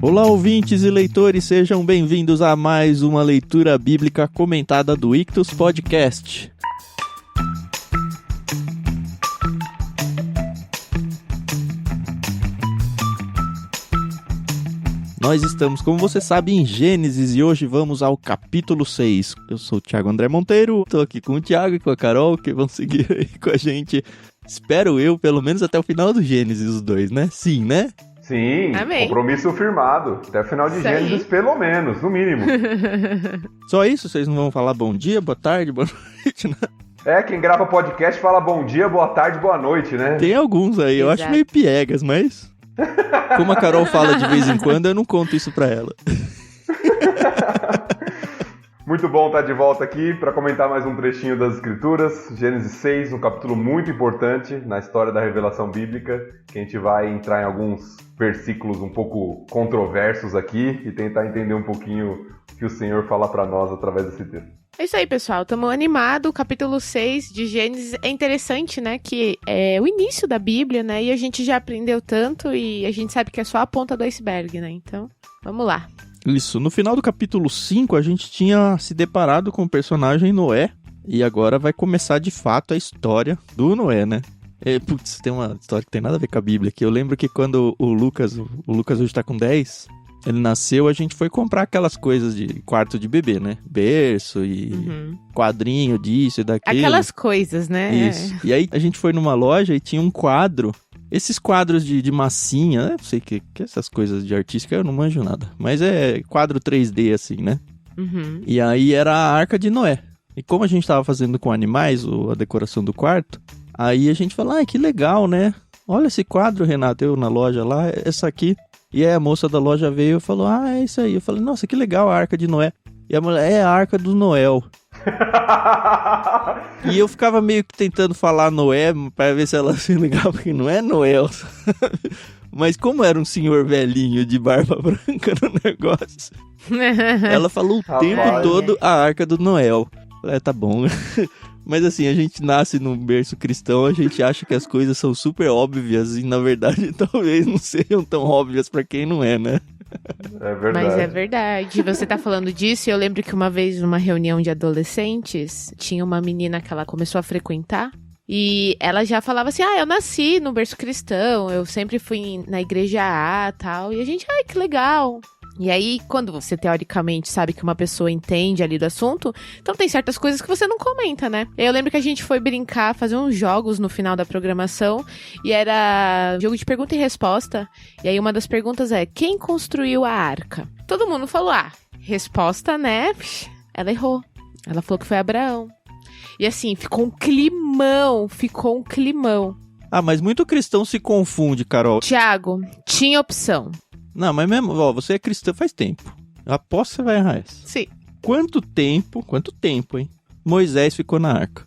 Olá, ouvintes e leitores, sejam bem-vindos a mais uma leitura bíblica comentada do Ictus Podcast. Nós estamos, como você sabe, em Gênesis e hoje vamos ao capítulo 6. Eu sou o Thiago André Monteiro, estou aqui com o Thiago e com a Carol, que vão seguir aí com a gente, espero eu, pelo menos até o final do Gênesis, os dois, né? Sim, né? Sim, amém. Compromisso firmado, até o final de Gênesis, pelo menos, no mínimo. Só isso? Vocês não vão falar bom dia, boa tarde, boa noite, né? Quem grava podcast fala bom dia, boa tarde, boa noite, né? Tem alguns aí, eu acho meio piegas, mas... Como a Carol fala de vez em quando, eu não conto isso pra ela. Muito bom estar de volta aqui para comentar mais um trechinho das Escrituras. Gênesis 6, um capítulo muito importante na história da revelação bíblica, que a gente vai entrar em alguns versículos um pouco controversos aqui e tentar entender um pouquinho o que o Senhor fala para nós através desse texto. É isso aí, pessoal. Estamos animados. O capítulo 6 de Gênesis é interessante, né? Que é o início da Bíblia, né? E a gente já aprendeu tanto e a gente sabe que é só a ponta do iceberg, né? Então, vamos lá. Isso. No final do capítulo 5, a gente tinha se deparado com o personagem Noé. E agora vai começar, de fato, a história do Noé, né? Tem uma história que tem nada a ver com a Bíblia aqui. Eu lembro que quando o Lucas hoje tá com 10... Ele nasceu, a gente foi comprar aquelas coisas de quarto de bebê, né? Berço e quadrinho disso e daquilo. Aquelas coisas, né? Isso. E aí a gente foi numa loja e tinha um quadro. Esses quadros de massinha, né? Não sei que essas coisas de artística, eu não manjo nada. Mas é quadro 3D assim, né? E aí era a Arca de Noé. E como a gente tava fazendo com animais, a decoração do quarto, aí a gente falou, que legal, né? Olha esse quadro, Renato, eu na loja lá, essa aqui. E aí a moça da loja veio e falou, é isso aí. Eu falei, nossa, que legal a Arca de Noé. E a mulher, é a Arca do Noel. E eu ficava meio que tentando falar Noé para ver se ela se ligava, porque não é Noel, sabe? Mas como era um senhor velhinho de barba branca no negócio, ela falou o tempo todo a Arca do Noel. Eu falei, tá bom. Mas assim, a gente nasce num berço cristão, a gente acha que as coisas são super óbvias e na verdade talvez não sejam tão óbvias pra quem não é, né? É verdade. Mas é verdade. Você tá falando disso e eu lembro que uma vez numa reunião de adolescentes, tinha uma menina que ela começou a frequentar e ela já falava assim, eu nasci no berço cristão, eu sempre fui na igreja A e tal, e a gente, que legal. E aí, quando você teoricamente sabe que uma pessoa entende ali do assunto, então tem certas coisas que você não comenta, né? Eu lembro que a gente foi brincar, fazer uns jogos no final da programação, e era jogo de pergunta e resposta, e aí uma das perguntas é, quem construiu a arca? Todo mundo falou, resposta, né? Ela errou. Ela falou que foi Abraão. E assim, ficou um climão. Mas muito cristão se confunde, Carol. Tiago, tinha opção. Não, mas mesmo, você é cristão faz tempo. Eu aposto que você vai errar essa. Sim. Quanto tempo, hein? Moisés ficou na arca.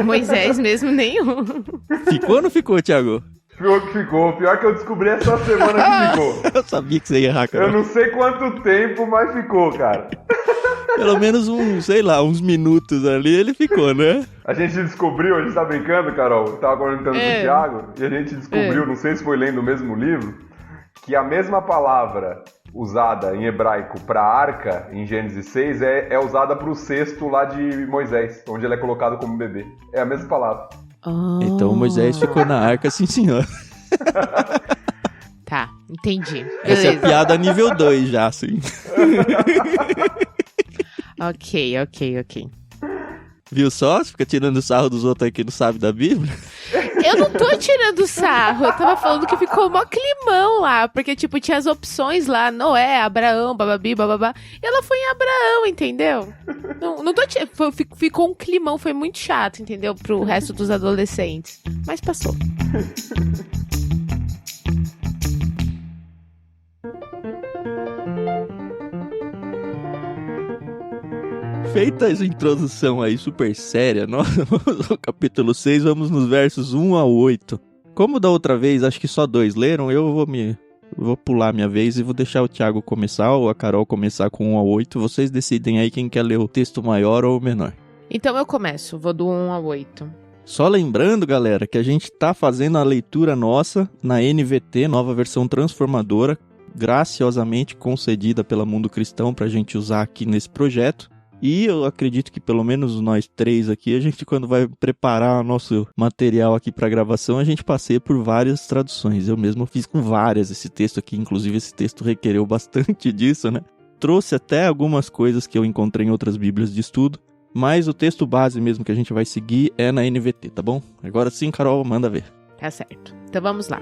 Moisés mesmo nenhum. Ficou ou não ficou, Thiago? Ficou. Pior que eu descobri essa semana que ficou. Eu sabia que você ia errar, cara. Eu não sei quanto tempo, mas ficou, cara. Pelo menos uns minutos ali ele ficou, né? A gente descobriu, a gente tá brincando, Carol, eu tava comentando com o Thiago, e a gente descobriu, não sei se foi lendo o mesmo livro, que a mesma palavra usada em hebraico pra arca, em Gênesis 6, é usada pro cesto lá de Moisés, onde ele é colocado como bebê. É a mesma palavra. Então Moisés ficou na arca, sim senhor. Tá, entendi. Beleza. Essa é a piada nível 2 já, assim. Ok. Viu só? Você fica tirando sarro dos outros aí que não sabe da Bíblia? Eu não tô tirando sarro, eu tava falando que ficou mó climão lá, porque tipo, tinha as opções lá, Noé, Abraão, bababi, bababá, e ela foi em Abraão, entendeu? Não tô tirando, ficou um climão, foi muito chato, entendeu? Pro resto dos adolescentes, mas passou. Feita essa introdução aí super séria, nós vamos ao capítulo 6, vamos nos versos 1 a 8. Como da outra vez, acho que só 2 leram, eu vou pular minha vez e vou deixar o Thiago começar ou a Carol começar com 1 a 8. Vocês decidem aí quem quer ler o texto maior ou menor. Então eu começo, vou do 1 ao 8. Só lembrando, galera, que a gente tá fazendo a leitura nossa na NVT, nova versão transformadora, graciosamente concedida pela Mundo Cristão pra gente usar aqui nesse projeto. E eu acredito que pelo menos nós três aqui, a gente quando vai preparar o nosso material aqui pra gravação, a gente passeia por várias traduções. Eu mesmo fiz com várias esse texto aqui, inclusive esse texto requereu bastante disso, né? Trouxe até algumas coisas que eu encontrei em outras bíblias de estudo. Mas o texto base mesmo que a gente vai seguir é na NVT, tá bom? Agora sim, Carol, manda ver. Tá certo. Então vamos lá.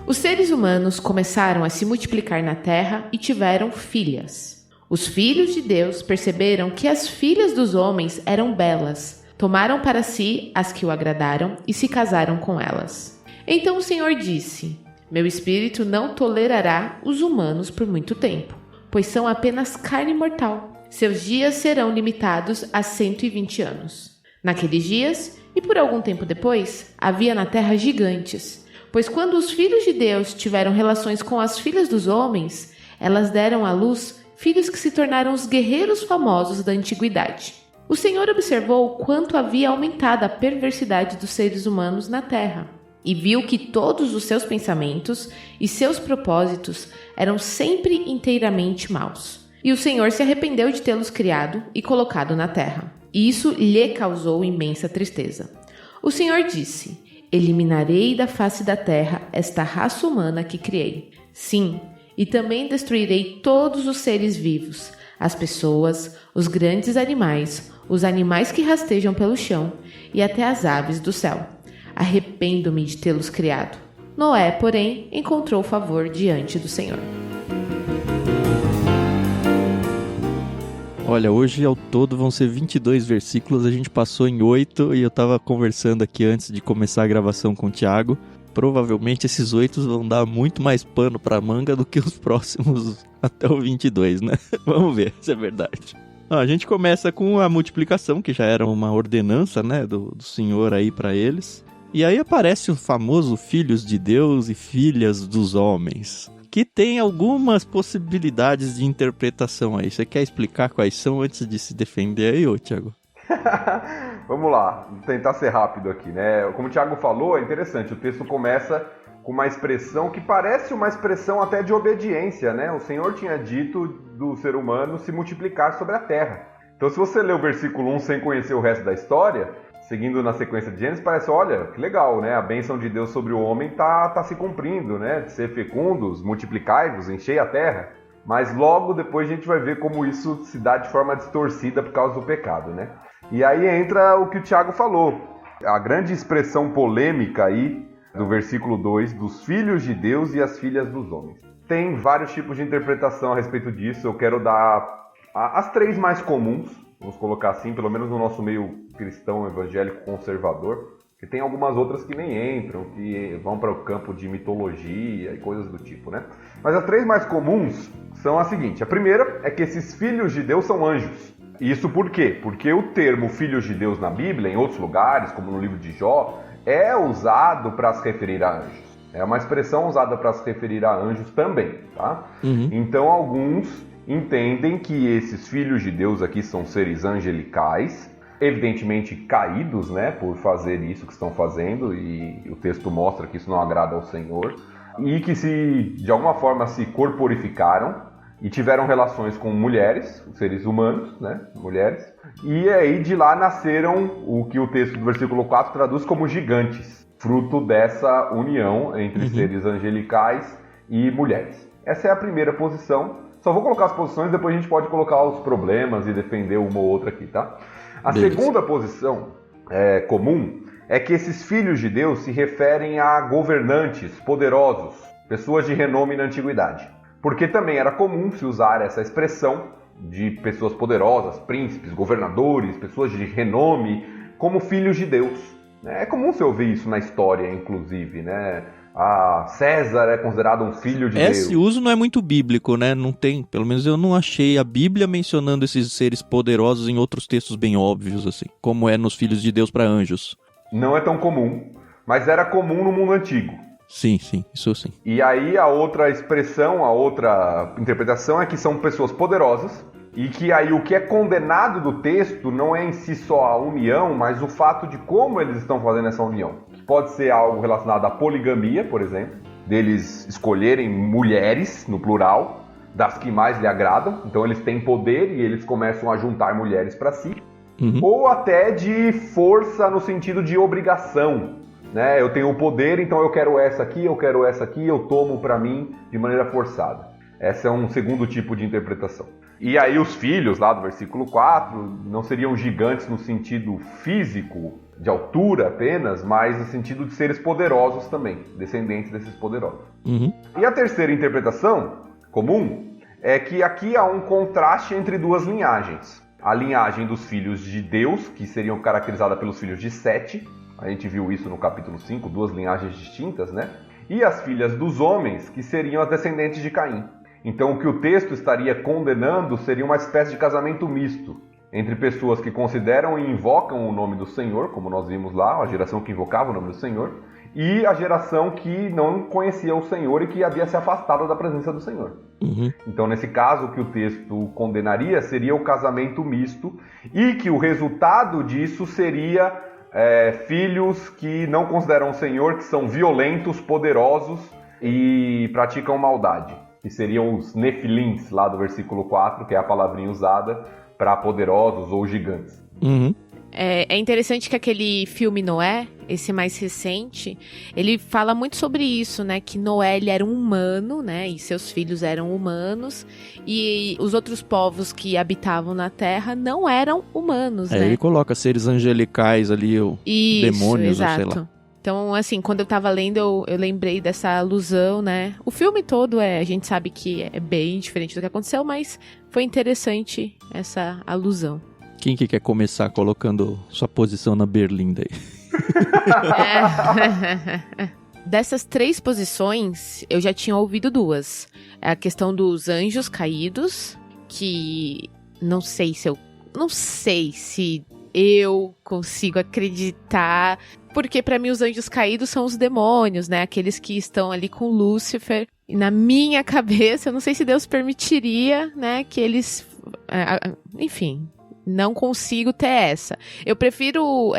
Os seres humanos começaram a se multiplicar na terra e tiveram filhas. Os filhos de Deus perceberam que as filhas dos homens eram belas, tomaram para si as que o agradaram e se casaram com elas. Então o Senhor disse: Meu espírito não tolerará os humanos por muito tempo, pois são apenas carne mortal. Seus dias serão limitados a 120 anos. Naqueles dias, e por algum tempo depois, havia na terra gigantes, pois quando os filhos de Deus tiveram relações com as filhas dos homens, elas deram à luz filhos que se tornaram os guerreiros famosos da antiguidade. O Senhor observou quanto havia aumentado a perversidade dos seres humanos na terra, e viu que todos os seus pensamentos e seus propósitos eram sempre inteiramente maus. E o Senhor se arrependeu de tê-los criado e colocado na terra. E isso lhe causou imensa tristeza. O Senhor disse: Eliminarei da face da terra esta raça humana que criei. Sim, e também destruirei todos os seres vivos, as pessoas, os grandes animais, os animais que rastejam pelo chão e até as aves do céu. Arrependo-me de tê-los criado. Noé, porém, encontrou favor diante do Senhor. Olha, hoje ao todo vão ser 22 versículos, a gente passou em 8 e eu tava conversando aqui antes de começar a gravação com o Thiago. Provavelmente esses 8 vão dar muito mais pano pra manga do que os próximos até o 22, né? Vamos ver se é verdade. A gente começa com a multiplicação, que já era uma ordenança, né, do Senhor aí pra eles. E aí aparece o famoso filhos de Deus e filhas dos homens, que tem algumas possibilidades de interpretação aí. Você quer explicar quais são antes de se defender aí, ô Thiago? Vamos lá, vou tentar ser rápido aqui, né? Como o Thiago falou, é interessante, o texto começa com uma expressão que parece uma expressão até de obediência, né? O Senhor tinha dito do ser humano se multiplicar sobre a terra. Então se você ler o versículo 1 sem conhecer o resto da história, seguindo na sequência de Gênesis, parece, olha, que legal, né? A bênção de Deus sobre o homem tá se cumprindo, né? De ser fecundos, multiplicai-vos, enchei a terra. Mas logo depois a gente vai ver como isso se dá de forma distorcida por causa do pecado, né? E aí entra o que o Thiago falou. A grande expressão polêmica aí do versículo 2, dos filhos de Deus e as filhas dos homens. Tem vários tipos de interpretação a respeito disso. Eu quero dar as 3 mais comuns, vamos colocar assim, pelo menos no nosso meio cristão evangélico conservador, que tem algumas outras que nem entram, que vão para o campo de mitologia e coisas do tipo, né? Mas as 3 mais comuns são as seguintes. A primeira é que esses filhos de Deus são anjos. Isso por quê? Porque o termo filhos de Deus na Bíblia, em outros lugares, como no livro de Jó, é usado para se referir a anjos. É uma expressão usada para se referir a anjos também, tá? Então alguns entendem que esses filhos de Deus aqui são seres angelicais, evidentemente caídos, né, por fazer isso que estão fazendo, e o texto mostra que isso não agrada ao Senhor, e que de alguma forma se corporificaram e tiveram relações com mulheres, seres humanos, né, mulheres, e aí de lá nasceram o que o texto do versículo 4 traduz como gigantes, fruto dessa união entre seres angelicais e mulheres. Essa é a primeira posição. Só vou colocar as posições, depois a gente pode colocar os problemas e defender uma ou outra aqui, tá? A segunda posição comum é que esses filhos de Deus se referem a governantes poderosos, pessoas de renome na antiguidade. Porque também era comum se usar essa expressão de pessoas poderosas, príncipes, governadores, pessoas de renome, como filhos de Deus. É comum você ouvir isso na história, inclusive, né? César é considerado um filho de Deus. Esse uso não é muito bíblico, né? Não tem, pelo menos eu não achei a Bíblia mencionando esses seres poderosos em outros textos bem óbvios, assim, como é nos filhos de Deus para anjos. Não é tão comum, mas era comum no mundo antigo. Sim, isso sim. E aí a outra expressão, a outra interpretação é que são pessoas poderosas, E que aí o que é condenado do texto não é em si só a união, mas o fato de como eles estão fazendo essa união. Que pode ser algo relacionado à poligamia, por exemplo, deles escolherem mulheres, no plural, das que mais lhe agradam. Então eles têm poder e eles começam a juntar mulheres para si. Ou até de força no sentido de obrigação, né? Eu tenho o poder, então eu quero essa aqui, eu tomo para mim de maneira forçada. Esse é um segundo tipo de interpretação. E aí os filhos, lá do versículo 4, não seriam gigantes no sentido físico, de altura apenas, mas no sentido de seres poderosos também, descendentes desses poderosos. E a terceira interpretação comum é que aqui há um contraste entre duas linhagens. A linhagem dos filhos de Deus, que seriam caracterizadas pelos filhos de Sete, a gente viu isso no capítulo 5, duas linhagens distintas, né? E as filhas dos homens, que seriam as descendentes de Caim. Então o que o texto estaria condenando seria uma espécie de casamento misto entre pessoas que consideram e invocam o nome do Senhor, como nós vimos lá, a geração que invocava o nome do Senhor, e a geração que não conhecia o Senhor e que havia se afastado da presença do Senhor. Então, nesse caso, o que o texto condenaria seria o casamento misto e que o resultado disso seria filhos que não consideram o Senhor, que são violentos, poderosos e praticam maldade. Que seriam os nefilins, lá do versículo 4, que é a palavrinha usada para poderosos ou gigantes. É interessante que aquele filme Noé, esse mais recente, ele fala muito sobre isso, né? Que Noé, ele era um humano, né? E seus filhos eram humanos. E os outros povos que habitavam na Terra não eram humanos, né? Ele coloca seres angelicais ali, ou demônios, exato. ou sei lá. Então, assim, quando eu tava lendo, eu lembrei dessa alusão, né? O filme todo a gente sabe que é bem diferente do que aconteceu, mas foi interessante essa alusão. Quem que quer começar colocando sua posição na berlinda aí? Dessas 3 posições, eu já tinha ouvido 2. É a questão dos anjos caídos, que não sei se eu consigo acreditar, porque pra mim os anjos caídos são os demônios, né? Aqueles que estão ali com Lúcifer. E na minha cabeça, eu não sei se Deus permitiria, né, que eles... enfim, não consigo ter essa. Eu prefiro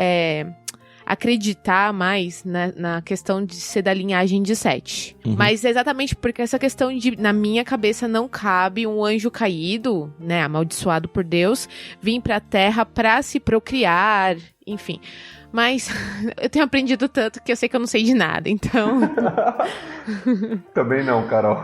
acreditar mais na questão de ser da linhagem de Sete. Mas exatamente porque essa questão de, na minha cabeça, não cabe um anjo caído, né, amaldiçoado por Deus, vir pra Terra pra se procriar, enfim. Mas eu tenho aprendido tanto que eu sei que eu não sei de nada, então... Também não, Carol.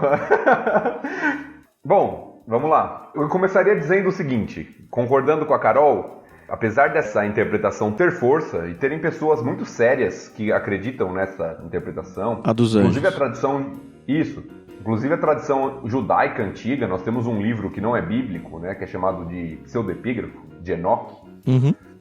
Bom, vamos lá. Eu começaria dizendo o seguinte, concordando com a Carol, apesar dessa interpretação ter força e terem pessoas muito sérias que acreditam nessa interpretação... A dos anjos. Inclusive a tradição... Isso. Inclusive a tradição judaica antiga, nós temos um livro que não é bíblico, né, que é chamado de Pseudepígrafo, de Enoque,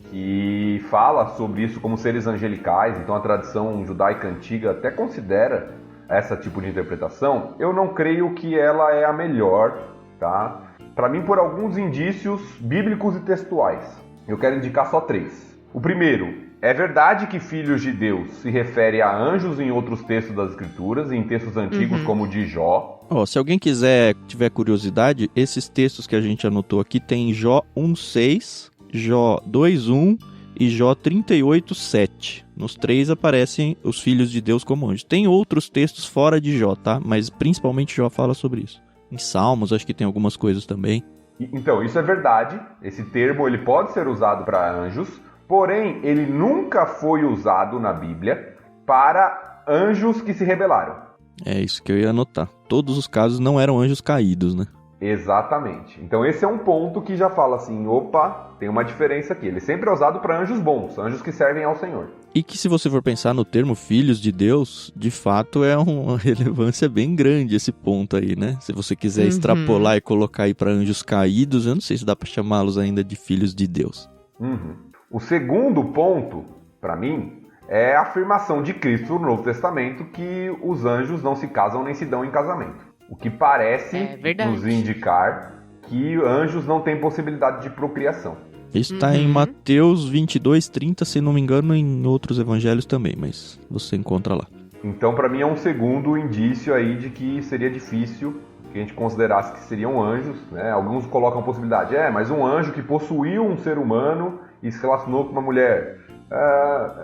que fala sobre isso como seres angelicais. Então a tradição judaica antiga até considera essa tipo de interpretação. Eu não creio que ela é a melhor, tá? Para mim, por alguns indícios bíblicos e textuais. Eu quero indicar só 3. O primeiro, é verdade que filhos de Deus se refere a anjos em outros textos das Escrituras, em textos antigos como o de Jó. Se alguém tiver curiosidade, esses textos que a gente anotou aqui tem Jó 1:6, Jó 2:1 e Jó 38:7. Nos 3 aparecem os filhos de Deus como anjos. Tem outros textos fora de Jó, tá? Mas principalmente Jó fala sobre isso. Em Salmos, acho que tem algumas coisas também. Então, isso é verdade. Esse termo ele pode ser usado para anjos, porém, ele nunca foi usado na Bíblia para anjos que se rebelaram. É isso que eu ia anotar. Todos os casos não eram anjos caídos, né? Exatamente. Então esse é um ponto que já fala assim, opa, tem uma diferença aqui. Ele sempre é usado para anjos bons, anjos que servem ao Senhor. E que se você for pensar no termo filhos de Deus, de fato é uma relevância bem grande esse ponto aí, né? Se você quiser extrapolar e colocar aí para anjos caídos, eu não sei se dá para chamá-los ainda de filhos de Deus. O segundo ponto, para mim, é a afirmação de Cristo no Novo Testamento que os anjos não se casam nem se dão em casamento. O que parece nos indicar que anjos não têm possibilidade de procriação. Isso está em Mateus 22:30, se não me engano, em outros evangelhos também, mas você encontra lá. Então, para mim, é um segundo indício aí de que seria difícil que a gente considerasse que seriam anjos, né? Alguns colocam a possibilidade, mas um anjo que possuiu um ser humano e se relacionou com uma mulher.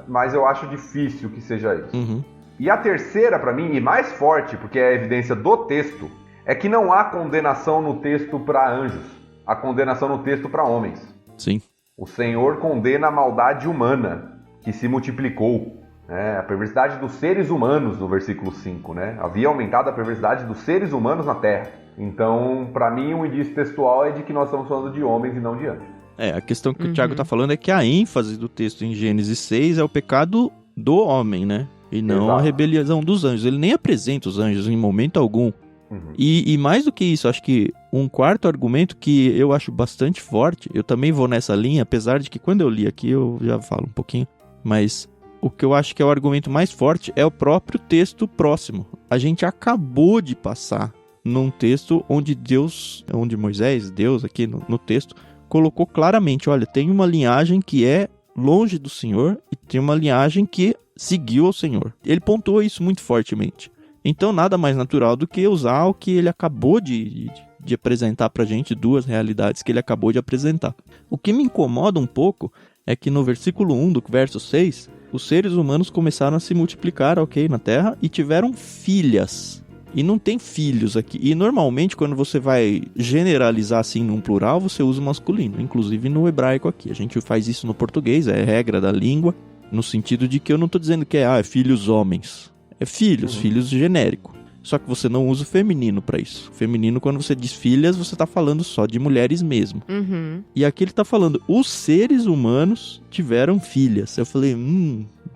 Mas eu acho difícil que seja isso. Uhum. E a terceira, para mim, e mais forte, porque é a evidência do texto, é que não há condenação no texto para anjos. Há condenação no texto para homens. Sim. O Senhor condena a maldade humana, que se multiplicou. A perversidade dos seres humanos, no versículo 5. Né? Havia aumentado a perversidade dos seres humanos na terra. Então, para mim, um indício textual é de que nós estamos falando de homens e não de anjos. A questão que o Tiago está falando é que a ênfase do texto em Gênesis 6 é o pecado do homem, né? E não a rebelião dos anjos. Ele nem apresenta os anjos em momento algum. Uhum. E mais do que isso, acho que um quarto argumento que eu acho bastante forte, eu também vou nessa linha, apesar de que quando eu li aqui eu já falo um pouquinho, mas o que eu acho que é o argumento mais forte é o próprio texto próximo. A gente acabou de passar num texto onde Moisés, Deus aqui no texto, colocou claramente, olha, tem uma linhagem que é longe do Senhor e tem uma linhagem que seguiu ao Senhor. Ele pontuou isso muito fortemente. Então, nada mais natural do que usar o que ele acabou de apresentar pra gente, duas realidades que ele acabou de apresentar. O que me incomoda um pouco é que no versículo 1 do verso 6, os seres humanos começaram a se multiplicar, na Terra, e tiveram filhas. E não tem filhos aqui. E normalmente, quando você vai generalizar assim num plural, você usa o masculino. Inclusive no hebraico aqui. A gente faz isso no português, é regra da língua. No sentido de que eu não estou dizendo que é filhos homens. É filhos, filhos genérico. Só que você não usa o feminino para isso. Feminino, quando você diz filhas, você está falando só de mulheres mesmo. Uhum. E aqui ele está falando, os seres humanos tiveram filhas. Eu falei,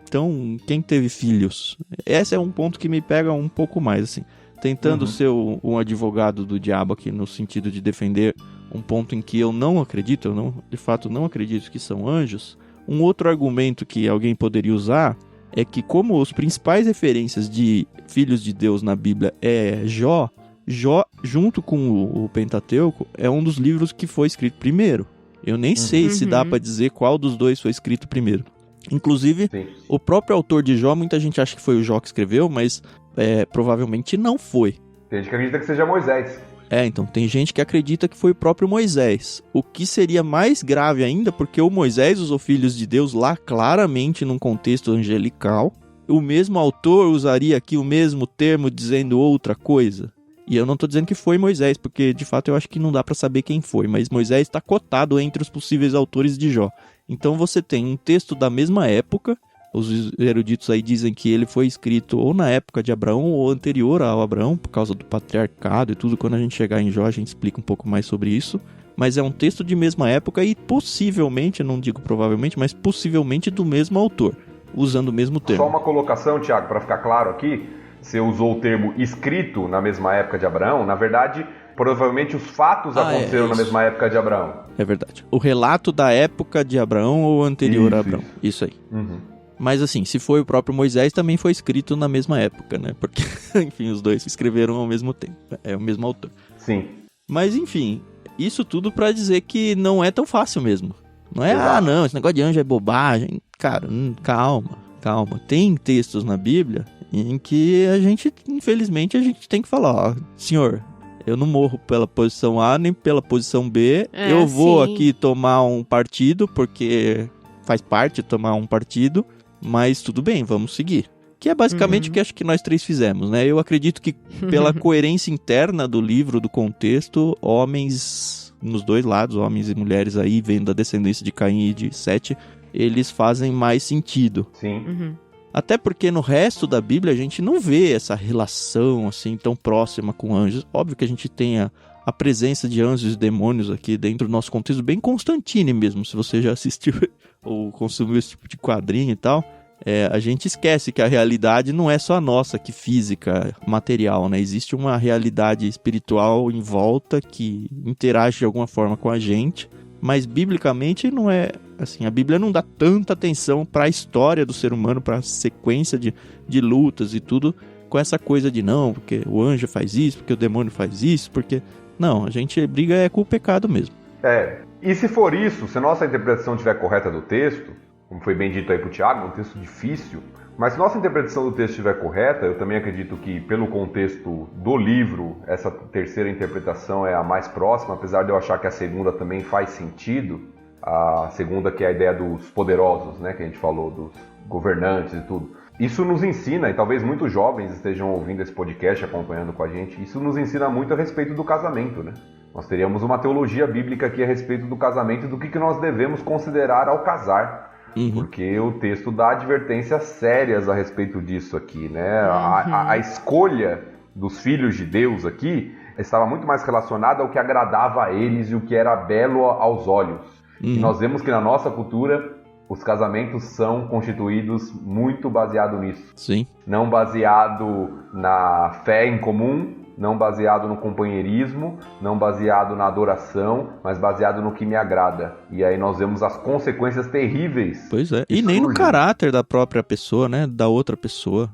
então quem teve filhos? Esse é um ponto que me pega um pouco mais, assim. Tentando ser um advogado do diabo aqui, no sentido de defender um ponto em que eu não acredito, de fato não acredito que são anjos. Um outro argumento que alguém poderia usar é que, como as principais referências de filhos de Deus na Bíblia é Jó, junto com o Pentateuco, é um dos livros que foi escrito primeiro. Eu nem sei se dá para dizer qual dos dois foi escrito primeiro. Inclusive, o próprio autor de Jó, muita gente acha que foi o Jó que escreveu, mas provavelmente não foi. Tem gente que acredita que seja Moisés. Então, tem gente que acredita que foi o próprio Moisés. O que seria mais grave ainda, porque o Moisés usou filhos de Deus lá claramente num contexto angelical. O mesmo autor usaria aqui o mesmo termo dizendo outra coisa. E eu não estou dizendo que foi Moisés, porque de fato eu acho que não dá para saber quem foi. Mas Moisés está cotado entre os possíveis autores de Jó. Então você tem um texto da mesma época. Os eruditos aí dizem que ele foi escrito ou na época de Abraão ou anterior ao Abraão, por causa do patriarcado e tudo. Quando a gente chegar em Jó, a gente explica um pouco mais sobre isso. Mas é um texto de mesma época e possivelmente, não digo provavelmente, mas possivelmente do mesmo autor, usando o mesmo termo. Só uma colocação, Tiago, para ficar claro aqui. Você usou o termo escrito na mesma época de Abraão. Na verdade, provavelmente os fatos aconteceram na mesma época de Abraão. É verdade. O relato da época de Abraão ou anterior a Abraão. Isso aí. Mas assim, se foi o próprio Moisés, também foi escrito na mesma época, né? Porque, enfim, os dois escreveram ao mesmo tempo. É o mesmo autor. Sim. Mas, enfim, isso tudo pra dizer que não é tão fácil mesmo. Não é, não, esse negócio de anjo é bobagem. Cara, calma. Tem textos na Bíblia em que infelizmente, a gente tem que falar, Senhor, eu não morro pela posição A nem pela posição B. Eu vou aqui tomar um partido, porque faz parte tomar um partido. Mas tudo bem, vamos seguir. Que é basicamente o que acho que nós três fizemos, né? Eu acredito que pela coerência interna do livro, do contexto, homens, nos dois lados, homens e mulheres aí, vendo a descendência de Caim e de Sete, eles fazem mais sentido. Sim. Até porque no resto da Bíblia a gente não vê essa relação assim tão próxima com anjos. Óbvio que a gente tem a presença de anjos e demônios aqui dentro do nosso contexto, bem Constantine mesmo, se você já assistiu ou consumiu esse tipo de quadrinho e tal. A gente esquece que a realidade não é só a nossa, que física, material, né? Existe uma realidade espiritual em volta que interage de alguma forma com a gente, mas biblicamente não é assim. A Bíblia não dá tanta atenção para a história do ser humano, para a sequência de lutas e tudo, com essa coisa de não, porque o anjo faz isso, porque o demônio faz isso, porque... Não, a gente briga com o pecado mesmo. E se for isso, se a nossa interpretação estiver correta do texto, como foi bem dito aí pro Tiago, um texto difícil, Mas se nossa interpretação do texto estiver correta, eu também acredito que, pelo contexto do livro, essa terceira interpretação é a mais próxima, apesar de eu achar que a segunda também faz sentido. A segunda, que é a ideia dos poderosos, né, que a gente falou, dos governantes e tudo. Isso nos ensina, e talvez muitos jovens estejam ouvindo esse podcast, acompanhando com a gente, isso nos ensina muito a respeito do casamento, né? Nós teríamos uma teologia bíblica aqui a respeito do casamento e do que nós devemos considerar ao casar. Porque o texto dá advertências sérias a respeito disso aqui, né? A escolha dos filhos de Deus aqui estava muito mais relacionada ao que agradava a eles e o que era belo aos olhos. E nós vemos que na nossa cultura os casamentos são constituídos muito baseado nisso. Sim. Não baseado na fé em comum, não baseado no companheirismo, não baseado na adoração, mas baseado no que me agrada. E aí nós vemos as consequências terríveis. Pois é, e nem no caráter da própria pessoa, né, da outra pessoa.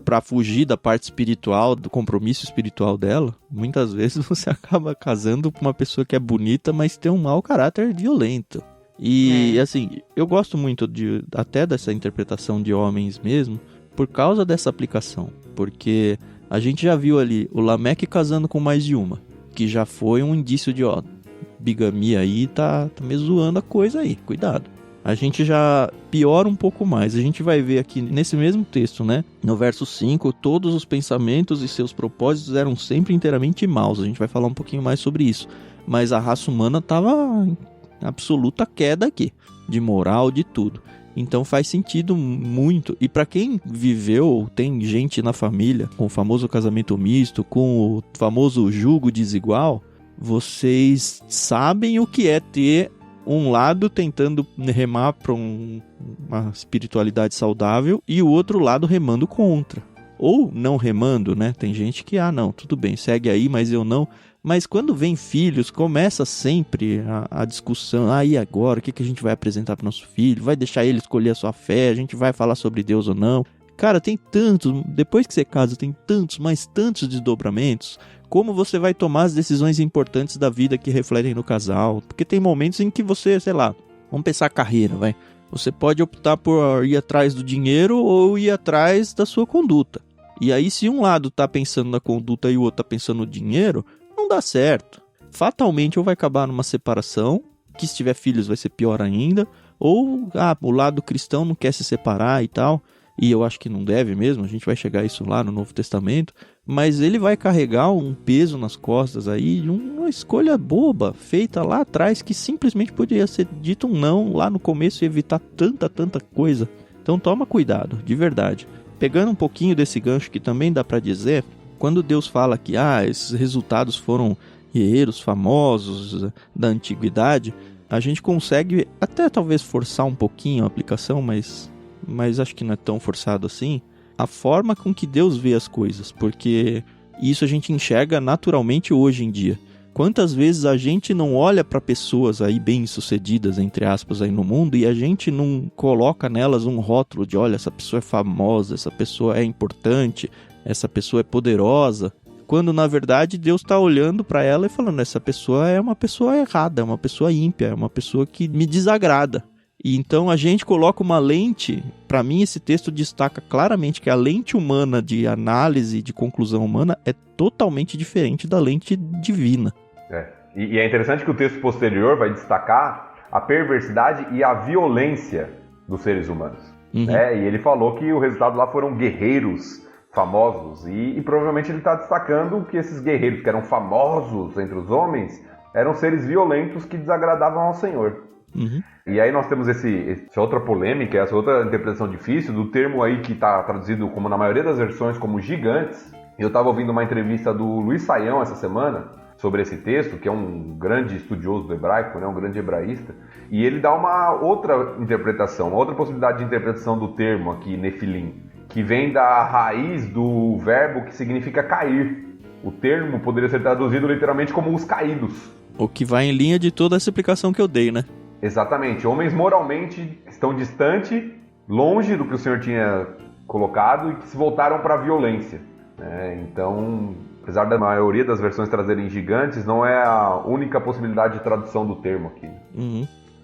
Pra fugir da parte espiritual, do compromisso espiritual dela, muitas vezes você acaba casando com uma pessoa que é bonita, mas tem um mau caráter violento. E assim, eu gosto muito até dessa interpretação de homens mesmo, por causa dessa aplicação. Porque a gente já viu ali o Lameque casando com mais de uma, que já foi um indício de, bigamia aí, tá me zoando a coisa aí, cuidado. A gente já piora um pouco mais. A gente vai ver aqui nesse mesmo texto, né? No verso 5, todos os pensamentos e seus propósitos eram sempre inteiramente maus. A gente vai falar um pouquinho mais sobre isso. Mas a raça humana estava em absoluta queda aqui, de moral, de tudo. Então faz sentido muito. E para quem viveu, tem gente na família com o famoso casamento misto, com o famoso jugo desigual, vocês sabem o que é ter um lado tentando remar para uma espiritualidade saudável e o outro lado remando contra. Ou não remando, né? Tem gente que, não, tudo bem, segue aí, mas eu não. Mas quando vem filhos, começa sempre a discussão. E agora? O que a gente vai apresentar para nosso filho? Vai deixar ele escolher a sua fé? A gente vai falar sobre Deus ou não? Cara, tem tantos, depois que você casa, tem tantos, mas tantos desdobramentos. Como você vai tomar as decisões importantes da vida que refletem no casal? Porque tem momentos em que você, sei lá, vamos pensar a carreira, vai. Você pode optar por ir atrás do dinheiro ou ir atrás da sua conduta. E aí, se um lado tá pensando na conduta e o outro tá pensando no dinheiro, não dá certo. Fatalmente, ou vai acabar numa separação, que se tiver filhos vai ser pior ainda, ou o lado cristão não quer se separar e tal. E eu acho que não deve mesmo, a gente vai chegar a isso lá no Novo Testamento, mas ele vai carregar um peso nas costas aí de uma escolha boba, feita lá atrás, que simplesmente poderia ser dito um não lá no começo e evitar tanta coisa. Então toma cuidado, de verdade. Pegando um pouquinho desse gancho que também dá pra dizer, quando Deus fala que esses resultados foram guerreiros famosos da antiguidade, a gente consegue até talvez forçar um pouquinho a aplicação, mas acho que não é tão forçado assim, a forma com que Deus vê as coisas, porque isso a gente enxerga naturalmente hoje em dia. Quantas vezes a gente não olha para pessoas aí bem-sucedidas, entre aspas, aí no mundo, e a gente não coloca nelas um rótulo de, olha, essa pessoa é famosa, essa pessoa é importante, essa pessoa é poderosa, quando na verdade Deus está olhando para ela e falando, essa pessoa é uma pessoa errada, é uma pessoa ímpia, é uma pessoa que me desagrada. E então a gente coloca uma lente, para mim esse texto destaca claramente que a lente humana de análise, de conclusão humana, é totalmente diferente da lente divina. E é interessante que o texto posterior vai destacar a perversidade e a violência dos seres humanos. E ele falou que o resultado lá foram guerreiros famosos, e provavelmente ele está destacando que esses guerreiros que eram famosos entre os homens eram seres violentos que desagradavam ao Senhor. E aí nós temos essa outra polêmica, essa outra interpretação difícil do termo aí que está traduzido como na maioria das versões como gigantes. Eu estava ouvindo uma entrevista do Luiz Saião essa semana sobre esse texto, que é um grande estudioso do hebraico, né, um grande hebraísta, e ele dá uma outra interpretação, uma outra possibilidade de interpretação do termo aqui, Nefilim, que vem da raiz do verbo que significa cair. O termo poderia ser traduzido literalmente como os caídos. O que vai em linha de toda essa explicação que eu dei, né? Exatamente. Homens moralmente estão distantes, longe do que o Senhor tinha colocado e que se voltaram para a violência. Então, apesar da maioria das versões trazerem gigantes, não é a única possibilidade de tradução do termo aqui.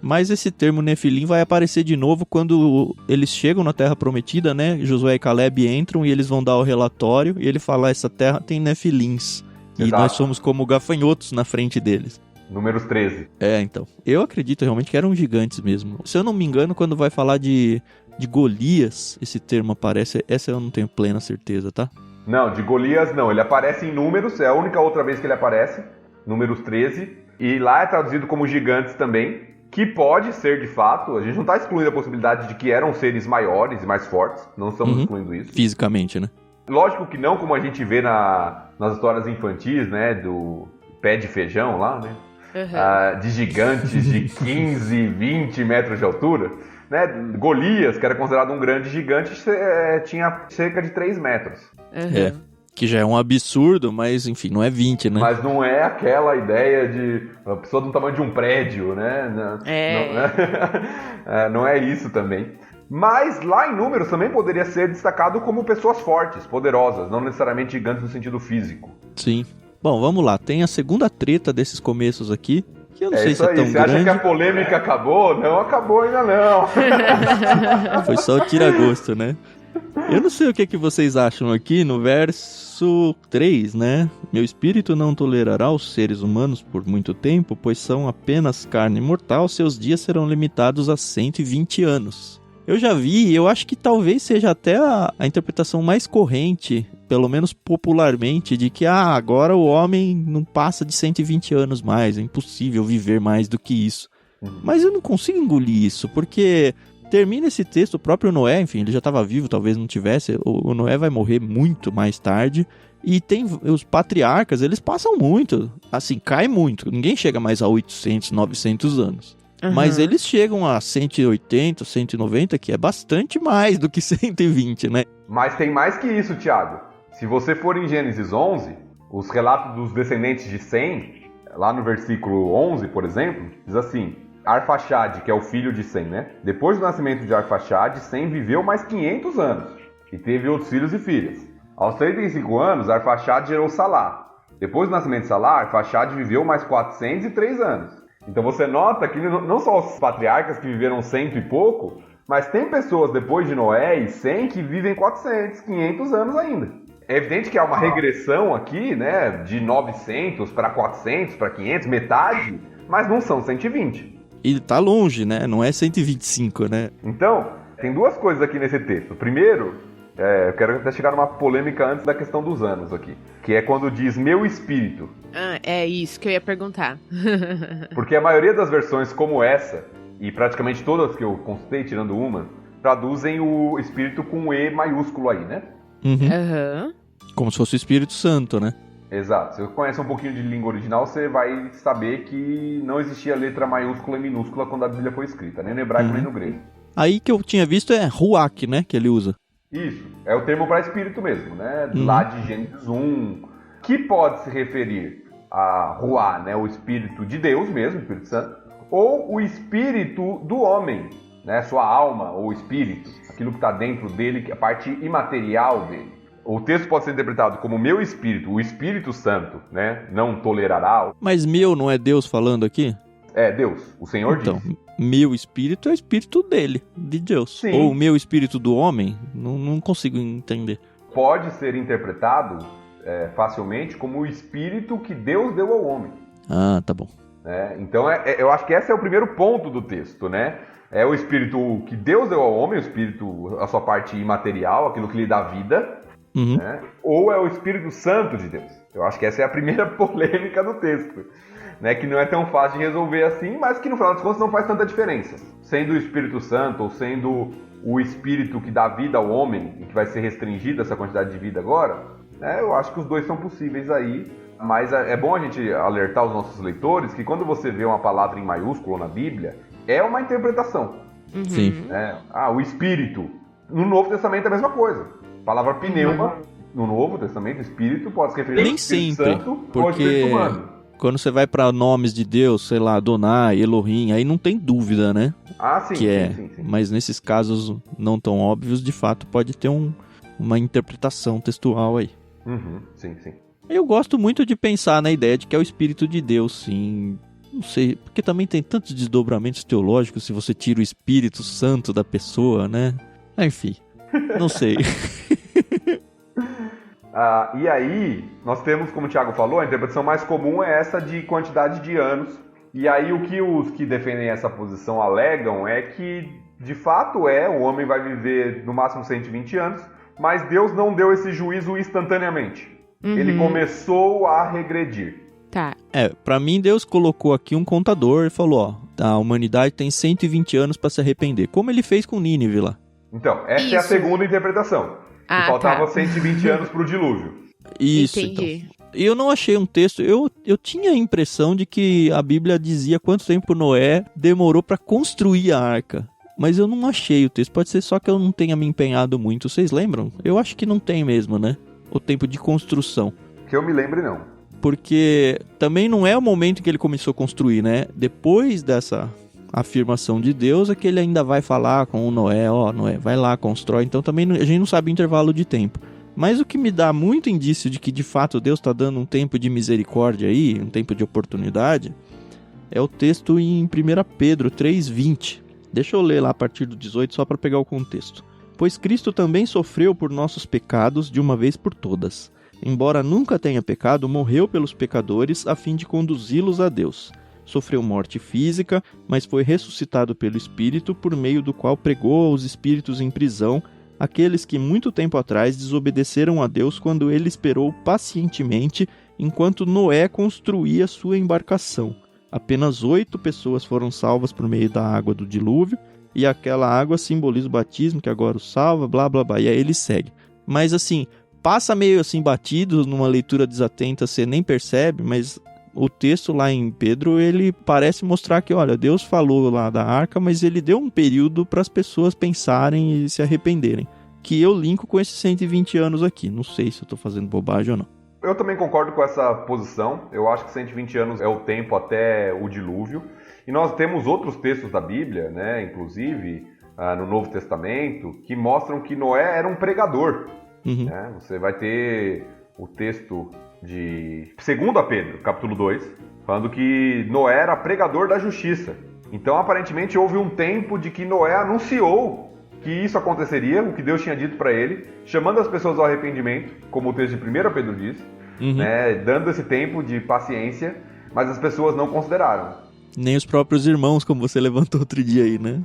Mas esse termo Nefilim vai aparecer de novo quando eles chegam na Terra Prometida, né? Josué e Caleb entram e eles vão dar o relatório e ele fala, essa terra tem Nefilins. E Exato. nós somos como gafanhotos na frente deles. Números 13. Então. Eu acredito realmente que eram gigantes mesmo. Se eu não me engano, quando vai falar de Golias, esse termo aparece. Essa eu não tenho plena certeza, tá? Não, de Golias não. Ele aparece em Números, é a única outra vez que ele aparece. Números 13. E lá é traduzido como gigantes também. Que pode ser de fato, a gente não está excluindo a possibilidade de que eram seres maiores e mais fortes. Não estamos excluindo isso. Fisicamente, né? Lógico que não como a gente vê nas histórias infantis, né? Do pé de feijão lá, né? De gigantes de 15, 20 metros de altura, né? Golias, que era considerado um grande gigante, tinha cerca de 3 metros. Que já é um absurdo, mas enfim, não é 20, né? Mas não é aquela ideia de uma pessoa do tamanho de um prédio, né? Não é isso também. Mas lá em Números também poderia ser destacado como pessoas fortes, poderosas, não necessariamente gigantes no sentido físico. Sim. Bom, vamos lá. Tem a segunda treta desses começos aqui, que eu não sei se é tão grande. Você acha que a polêmica acabou? Não acabou ainda não. Foi só o tira-gosto, né? Eu não sei o que vocês acham aqui no verso 3, né? Meu espírito não tolerará os seres humanos por muito tempo, pois são apenas carne mortal, seus dias serão limitados a 120 anos. Eu já vi, eu acho que talvez seja até a interpretação mais corrente, pelo menos popularmente, de que agora o homem não passa de 120 anos mais, é impossível viver mais do que isso. Mas eu não consigo engolir isso, porque termina esse texto, o próprio Noé, enfim, ele já estava vivo, talvez não tivesse, o Noé vai morrer muito mais tarde, e tem os patriarcas, eles passam muito, assim, cai muito, ninguém chega mais a 800, 900 anos. Mas eles chegam a 180, 190, que é bastante mais do que 120, né? Mas tem mais que isso, Thiago. Se você for em Gênesis 11, os relatos dos descendentes de Sem, lá no versículo 11, por exemplo, diz assim: Arfaxade, que é o filho de Sem, né? Depois do nascimento de Arfaxade, Sem viveu mais 500 anos e teve outros filhos e filhas. Aos 35 anos, Arfaxade gerou Salá. Depois do nascimento de Salá, Arfaxade viveu mais 403 anos. Então você nota que não só os patriarcas que viveram 100 e pouco, mas tem pessoas depois de Noé e 100 que vivem 400, 500 anos ainda. É evidente que há uma regressão aqui, né, de 900 para 400, para 500, metade, mas não são 120. E tá longe, né? Não é 125, né? Então, tem duas coisas aqui nesse texto. Primeiro, eu quero até chegar numa polêmica antes da questão dos anos aqui, que é quando diz meu espírito. É isso que eu ia perguntar. Porque a maioria das versões como essa, e praticamente todas que eu consultei, tirando uma, traduzem o espírito com E maiúsculo aí, né? Como se fosse o Espírito Santo, né? Exato. Se você conhece um pouquinho de língua original, você vai saber que não existia letra maiúscula e minúscula quando a Bíblia foi escrita, nem no hebraico nem no grego. Aí que eu tinha visto é ruach, né, que ele usa. Isso, é o termo para espírito mesmo, né? Lá de Gênesis 1, que pode se referir a Ruá, né? O espírito de Deus mesmo, o Espírito Santo, ou o espírito do homem, né? Sua alma ou espírito, aquilo que está dentro dele, que é a parte imaterial dele. O texto pode ser interpretado como meu espírito, o Espírito Santo, né? Não tolerará. Mas meu não é Deus falando aqui? É, Deus, o Senhor então, diz. Meu espírito é o espírito dele, de Deus. Sim. Ou o meu espírito do homem, não consigo entender. Pode ser interpretado facilmente como o espírito que Deus deu ao homem. Ah, tá bom. Então, eu acho que esse é o primeiro ponto do texto, né? É o espírito que Deus deu ao homem, o espírito, a sua parte imaterial, aquilo que lhe dá vida, né? Ou é o Espírito Santo de Deus. Eu acho que essa é a primeira polêmica do texto. Né, que não é tão fácil de resolver assim, mas que no final das contas não faz tanta diferença. Sendo o Espírito Santo ou sendo o Espírito que dá vida ao homem e que vai ser restringida essa quantidade de vida agora, né, eu acho que os dois são possíveis aí, mas é bom a gente alertar os nossos leitores que quando você vê uma palavra em maiúsculo na Bíblia, é uma interpretação. Sim. O Espírito. No Novo Testamento é a mesma coisa. A palavra pneuma, no Novo Testamento, Espírito, pode se referir ao Espírito Santo ou ao Espírito humano. Quando você vai para nomes de Deus, sei lá, Adonai, Elohim, aí não tem dúvida, né? Ah, sim, sim. Mas nesses casos não tão óbvios, de fato, pode ter uma interpretação textual aí. Sim. Eu gosto muito de pensar na ideia de que é o Espírito de Deus, sim. Não sei, porque também tem tantos desdobramentos teológicos se você tira o Espírito Santo da pessoa, né? Enfim, não sei. E aí, nós temos, como o Thiago falou, a interpretação mais comum é essa de quantidade de anos. E aí, o que os que defendem essa posição alegam é que, de fato, o homem vai viver no máximo 120 anos, mas Deus não deu esse juízo instantaneamente. Ele começou a regredir. Tá. Pra mim, Deus colocou aqui um contador e falou, a humanidade tem 120 anos pra se arrepender, como ele fez com Nínive lá. Então, essa é a segunda interpretação. Que faltava 120 anos pro dilúvio. Isso, entendi. Então. Eu não achei um texto, eu tinha a impressão de que a Bíblia dizia quanto tempo Noé demorou pra construir a arca. Mas eu não achei o texto, pode ser só que eu não tenha me empenhado muito, vocês lembram? Eu acho que não tem mesmo, né? O tempo de construção. Que eu me lembre, não. Porque também não é o momento em que ele começou a construir, né? Depois dessa afirmação de Deus é que ele ainda vai falar com o Noé, Noé, vai lá, constrói. Então também a gente não sabe o intervalo de tempo. Mas o que me dá muito indício de que de fato Deus está dando um tempo de misericórdia aí, um tempo de oportunidade, é o texto em 1 Pedro 3,20. Deixa eu ler lá a partir do 18 só para pegar o contexto. Pois Cristo também sofreu por nossos pecados de uma vez por todas. Embora nunca tenha pecado, morreu pelos pecadores a fim de conduzi-los a Deus. Sofreu morte física, mas foi ressuscitado pelo Espírito, por meio do qual pregou aos espíritos em prisão, aqueles que muito tempo atrás desobedeceram a Deus quando ele esperou pacientemente enquanto Noé construía sua embarcação. Apenas 8 pessoas foram salvas por meio da água do dilúvio, e aquela água simboliza o batismo que agora o salva, blá blá blá, e aí ele segue. Mas assim, passa meio assim batido, numa leitura desatenta, você nem percebe, mas o texto lá em Pedro, ele parece mostrar que, olha, Deus falou lá da arca, mas ele deu um período para as pessoas pensarem e se arrependerem. Que eu linko com esses 120 anos aqui. Não sei se eu estou fazendo bobagem ou não. Eu também concordo com essa posição. Eu acho que 120 anos é o tempo até o dilúvio. E nós temos outros textos da Bíblia, né, inclusive no Novo Testamento, que mostram que Noé era um pregador. Né? Você vai ter o texto de 2 Pedro, capítulo 2, falando que Noé era pregador da justiça. Então, aparentemente, houve um tempo de que Noé anunciou que isso aconteceria, o que Deus tinha dito para ele, chamando as pessoas ao arrependimento, como o texto de 1 Pedro diz, né, dando esse tempo de paciência, mas as pessoas não consideraram. Nem os próprios irmãos, como você levantou outro dia aí, né?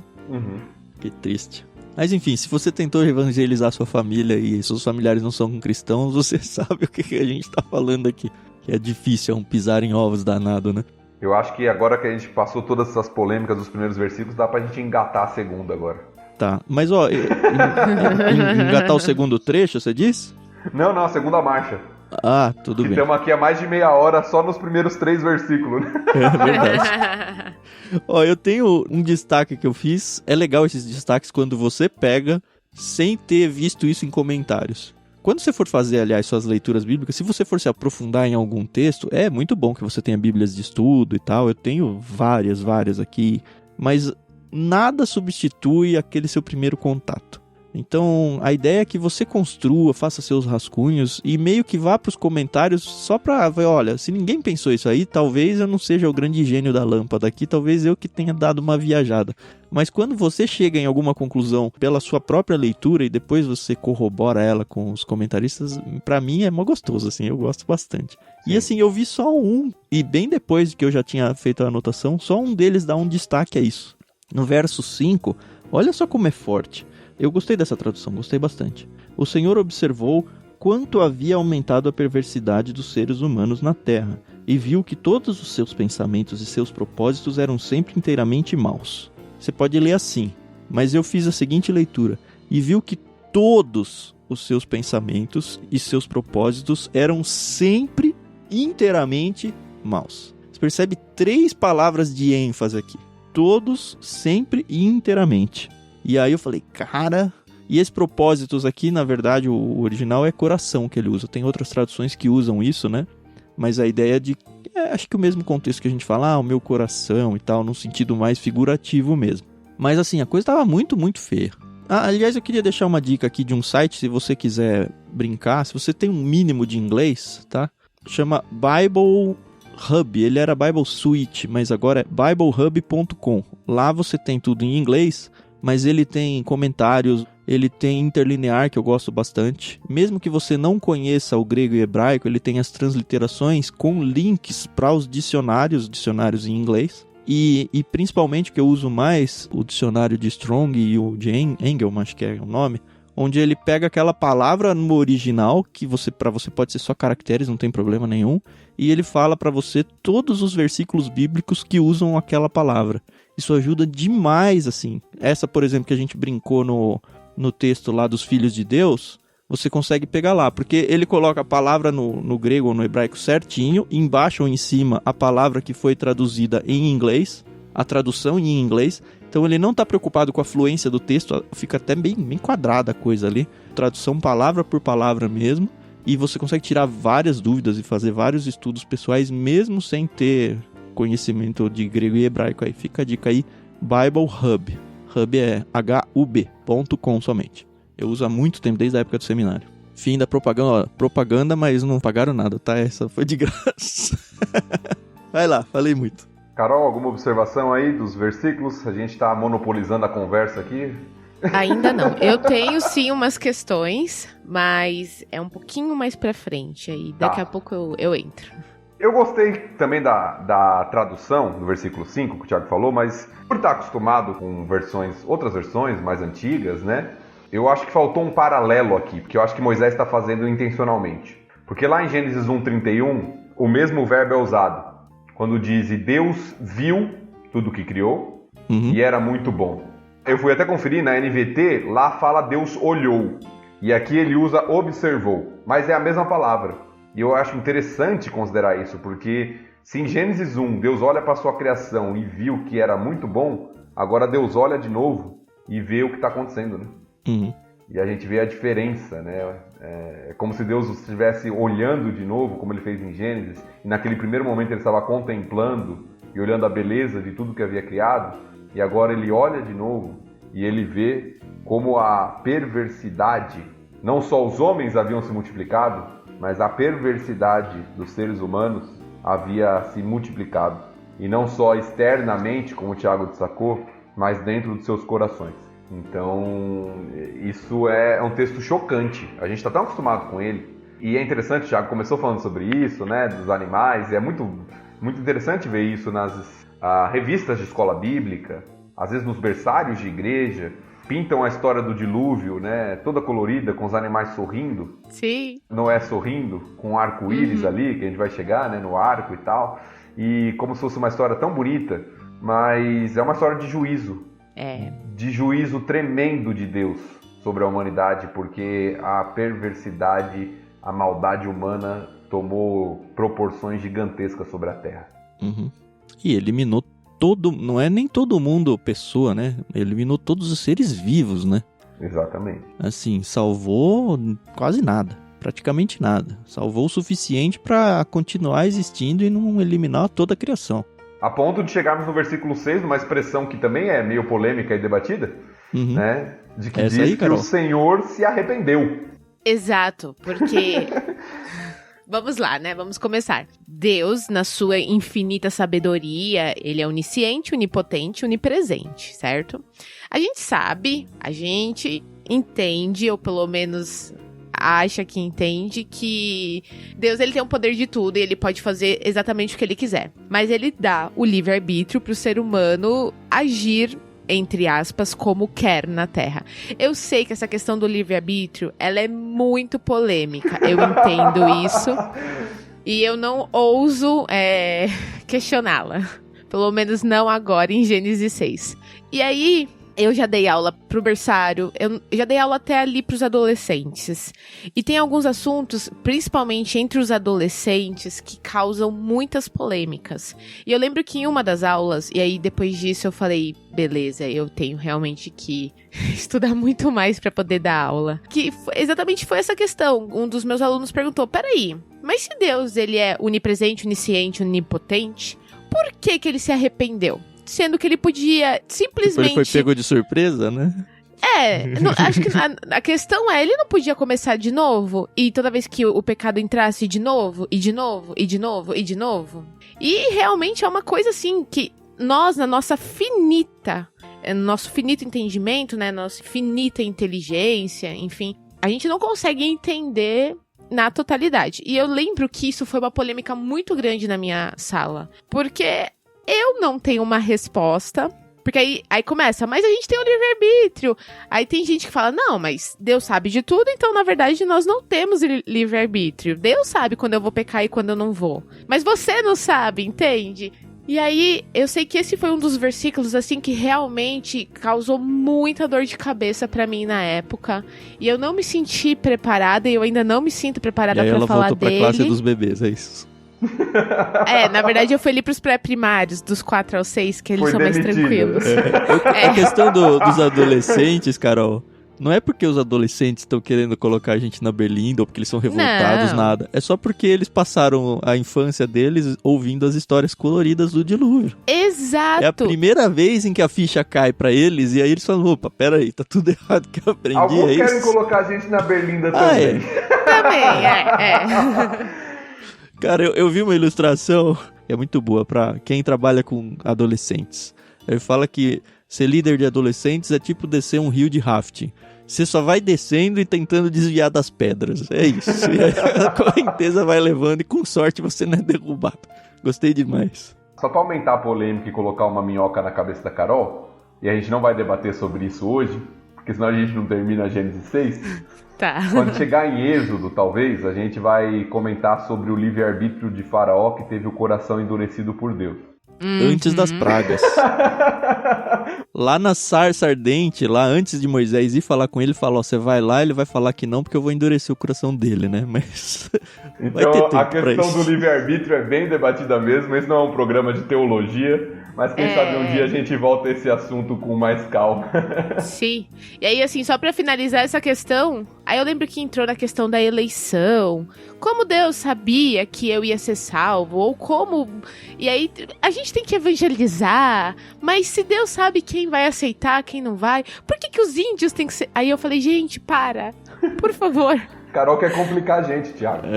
Que triste. Mas enfim, se você tentou evangelizar sua família e seus familiares não são cristãos, você sabe o que a gente tá falando aqui. Que é difícil, é um pisar em ovos danado, né? Eu acho que agora que a gente passou todas essas polêmicas dos primeiros versículos, dá pra gente engatar a segunda agora. Tá, mas engatar o segundo trecho, você diz? Não, a segunda marcha. Ah, tudo bem. Estamos aqui há mais de meia hora só nos primeiros 3 versículos. É verdade. Eu tenho um destaque que eu fiz. É legal esses destaques quando você pega sem ter visto isso em comentários. Quando você for fazer, aliás, suas leituras bíblicas, se você for se aprofundar em algum texto, é muito bom que você tenha bíblias de estudo e tal. Eu tenho várias aqui, mas nada substitui aquele seu primeiro contato. Então, a ideia é que você construa, faça seus rascunhos e meio que vá para os comentários só para ver, olha, se ninguém pensou isso aí, talvez eu não seja o grande gênio da lâmpada aqui, talvez eu que tenha dado uma viajada. Mas quando você chega em alguma conclusão pela sua própria leitura e depois você corrobora ela com os comentaristas, para mim é mó gostoso, assim, eu gosto bastante. E assim, eu vi só um, e bem depois que eu já tinha feito a anotação, só um deles dá um destaque a isso. No verso 5, olha só como é forte. Eu gostei dessa tradução, gostei bastante. O Senhor observou quanto havia aumentado a perversidade dos seres humanos na terra, e viu que todos os seus pensamentos e seus propósitos eram sempre inteiramente maus. Você pode ler assim, mas eu fiz a seguinte leitura: e viu que todos os seus pensamentos e seus propósitos eram sempre inteiramente maus. Você percebe 3 palavras de ênfase aqui. Todos, sempre e inteiramente. E aí eu falei, cara... E esses propósitos aqui, na verdade, o original é coração que ele usa. Tem outras traduções que usam isso, né? Mas a ideia de... acho que o mesmo contexto que a gente fala, o meu coração e tal, num sentido mais figurativo mesmo. Mas assim, a coisa tava muito, muito feia. Aliás, eu queria deixar uma dica aqui de um site, se você quiser brincar. Se você tem um mínimo de inglês, tá? Chama Bible Hub, ele era Bible Suite, mas agora é biblehub.com. Lá você tem tudo em inglês, mas ele tem comentários, ele tem interlinear, que eu gosto bastante. Mesmo que você não conheça o grego e hebraico, ele tem as transliterações com links para os dicionários em inglês. E principalmente, que eu uso mais, o dicionário de Strong e o de Engelman, acho que é o nome, onde ele pega aquela palavra no original, que para você pode ser só caracteres, não tem problema nenhum, e ele fala para você todos os versículos bíblicos que usam aquela palavra. Isso ajuda demais, assim. Essa, por exemplo, que a gente brincou no texto lá dos filhos de Deus, você consegue pegar lá, porque ele coloca a palavra no grego ou no hebraico certinho, embaixo ou em cima a palavra que foi traduzida em inglês, a tradução em inglês. Então ele não está preocupado com a fluência do texto, fica até bem quadrada a coisa ali, tradução palavra por palavra mesmo, e você consegue tirar várias dúvidas e fazer vários estudos pessoais mesmo sem ter conhecimento de grego e hebraico. Aí fica a dica aí, Bible Hub. Hub é hub.com somente. Eu uso há muito tempo, desde a época do seminário. Fim da propaganda, ó, propaganda, mas não pagaram nada, tá? Essa foi de graça. Vai lá, falei muito. Carol, alguma observação aí dos versículos? A gente tá monopolizando a conversa aqui. Ainda não. Eu tenho sim umas questões, mas é um pouquinho mais pra frente. Aí daqui a pouco eu entro. Eu gostei também da tradução do versículo 5, que o Thiago falou, mas por estar acostumado com outras versões mais antigas, né? Eu acho que faltou um paralelo aqui, porque eu acho que Moisés está fazendo intencionalmente. Porque lá em Gênesis 1:31, o mesmo verbo é usado. Quando diz, e Deus viu tudo que criou, e era muito bom. Eu fui até conferir na NVT, lá fala Deus olhou. E aqui ele usa observou, mas é a mesma palavra. E eu acho interessante considerar isso, porque se em Gênesis 1 Deus olha para a sua criação e viu que era muito bom, agora Deus olha de novo e vê o que está acontecendo, né? E a gente vê a diferença, né? É como se Deus estivesse olhando de novo, como ele fez em Gênesis, e naquele primeiro momento ele estava contemplando e olhando a beleza de tudo que havia criado, e agora ele olha de novo e ele vê como a perversidade, não só os homens haviam se multiplicado, mas a perversidade dos seres humanos havia se multiplicado. E não só externamente, como o Thiago destacou, mas dentro dos seus corações. Então, isso é um texto chocante. A gente está tão acostumado com ele. E é interessante, o Thiago começou falando sobre isso, né, dos animais. E é muito, muito interessante ver isso nas revistas de escola bíblica, às vezes nos berçários de igreja. Pintam a história do dilúvio, né, toda colorida, com os animais sorrindo. Sim. Noé sorrindo, com um arco-íris ali, que a gente vai chegar, né, no arco e tal. E como se fosse uma história tão bonita, mas é uma história de juízo. De juízo tremendo de Deus sobre a humanidade, porque a perversidade, a maldade humana tomou proporções gigantescas sobre a Terra. E eliminou não é nem todo mundo pessoa, né? Eliminou todos os seres vivos, né? Exatamente. Assim, salvou quase nada, praticamente nada. Salvou o suficiente para continuar existindo e não eliminar toda a criação. A ponto de chegarmos no versículo 6, numa expressão que também é meio polêmica e debatida, né? De que diz aí, que o Senhor se arrependeu. Exato, porque... Vamos lá, né? Vamos começar. Deus, na sua infinita sabedoria, ele é onisciente, onipotente, onipresente, certo? A gente sabe, a gente entende, ou pelo menos acha que entende, que Deus ele tem o poder de tudo e ele pode fazer exatamente o que ele quiser. Mas ele dá o livre-arbítrio para o ser humano agir, entre aspas, como quer na Terra. Eu sei que essa questão do livre-arbítrio, ela é muito polêmica. Eu entendo isso. E eu não ouso questioná-la. Pelo menos não agora, em Gênesis 6. E aí, eu já dei aula pro berçário, eu já dei aula até ali pros adolescentes. E tem alguns assuntos, principalmente entre os adolescentes, que causam muitas polêmicas. E eu lembro que em uma das aulas, e aí depois disso eu falei, beleza, eu tenho realmente que estudar muito mais pra poder dar aula. Que exatamente foi essa questão. Um dos meus alunos perguntou, peraí, mas se Deus ele é onipresente, onisciente, onipotente, por que ele se arrependeu? Sendo que ele podia simplesmente... Ele foi pego de surpresa, né? Acho que a questão é, ele não podia começar de novo? E toda vez que o pecado entrasse de novo, e de novo, e de novo, e de novo? E realmente é uma coisa assim, que nós, no nosso finito entendimento, né, nossa finita inteligência, enfim, a gente não consegue entender na totalidade. E eu lembro que isso foi uma polêmica muito grande na minha sala, porque eu não tenho uma resposta. Porque aí começa, mas a gente tem o livre-arbítrio. Aí tem gente que fala, não, mas Deus sabe de tudo, então na verdade nós não temos livre-arbítrio. Deus sabe quando eu vou pecar e quando eu não vou. Mas você não sabe, entende? E aí, eu sei que esse foi um dos versículos, assim, que realmente causou muita dor de cabeça pra mim na época. E eu não me senti preparada, e eu ainda não me sinto preparada pra falar dele. E aí ela voltou pra classe dos bebês, é isso? Na verdade eu fui ali pros pré-primários, dos 4 ao 6, que eles são mais tranquilos. A questão dos adolescentes, Carol, não é porque os adolescentes estão querendo colocar a gente na berlinda ou porque eles são revoltados, nada. É só porque eles passaram a infância deles ouvindo as histórias coloridas do dilúvio. Exato! É a primeira vez em que a ficha cai pra eles e aí eles falam, opa, peraí, tá tudo errado que eu aprendi. Alguns querem colocar a gente na berlinda também. Também. Cara, eu vi uma ilustração, é muito boa pra quem trabalha com adolescentes. Ele fala que ser líder de adolescentes é tipo descer um rio de rafting. Você só vai descendo e tentando desviar das pedras. É isso. E aí a correnteza vai levando e com sorte você não é derrubado. Gostei demais. Só pra aumentar a polêmica e colocar uma minhoca na cabeça da Carol, e a gente não vai debater sobre isso hoje, porque senão a gente não termina a Gênesis 6... Tá. Quando chegar em Êxodo, talvez, a gente vai comentar sobre o livre-arbítrio de Faraó que teve o coração endurecido por Deus. Antes das pragas. Lá na sarça ardente, lá antes de Moisés ir falar com ele, falou, você vai lá, ele vai falar que não, porque eu vou endurecer o coração dele, né? Mas então, vai ter tempo a questão do livre-arbítrio é bem debatida mesmo, esse não é um programa de teologia, mas quem sabe um dia a gente volta a esse assunto com mais calma. Sim. E aí, assim, só pra finalizar essa questão, aí eu lembro que entrou na questão da eleição, como Deus sabia que eu ia ser salvo, ou como... E aí, a gente tem que evangelizar, mas se Deus sabe quem vai aceitar, quem não vai, por que os índios têm que ser... Aí eu falei, gente, para, por favor. Carol quer complicar a gente, Thiago.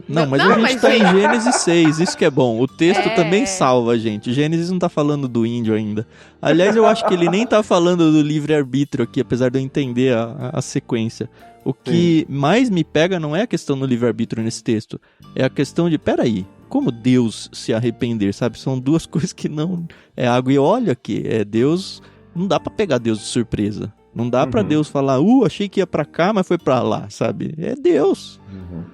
Mas a gente tá em Gênesis 6, isso que é bom. O texto também salva a gente. Gênesis não tá falando do índio ainda. Aliás, eu acho que ele nem tá falando do livre-arbítrio aqui, apesar de eu entender a sequência. O que mais me pega não é a questão do livre-arbítrio nesse texto. É a questão de, peraí, como Deus se arrepender, sabe? São duas coisas que não... É água e óleo aqui. Deus... Não dá pra pegar Deus de surpresa. Não dá pra Deus falar, achei que ia pra cá, mas foi pra lá, sabe? É Deus.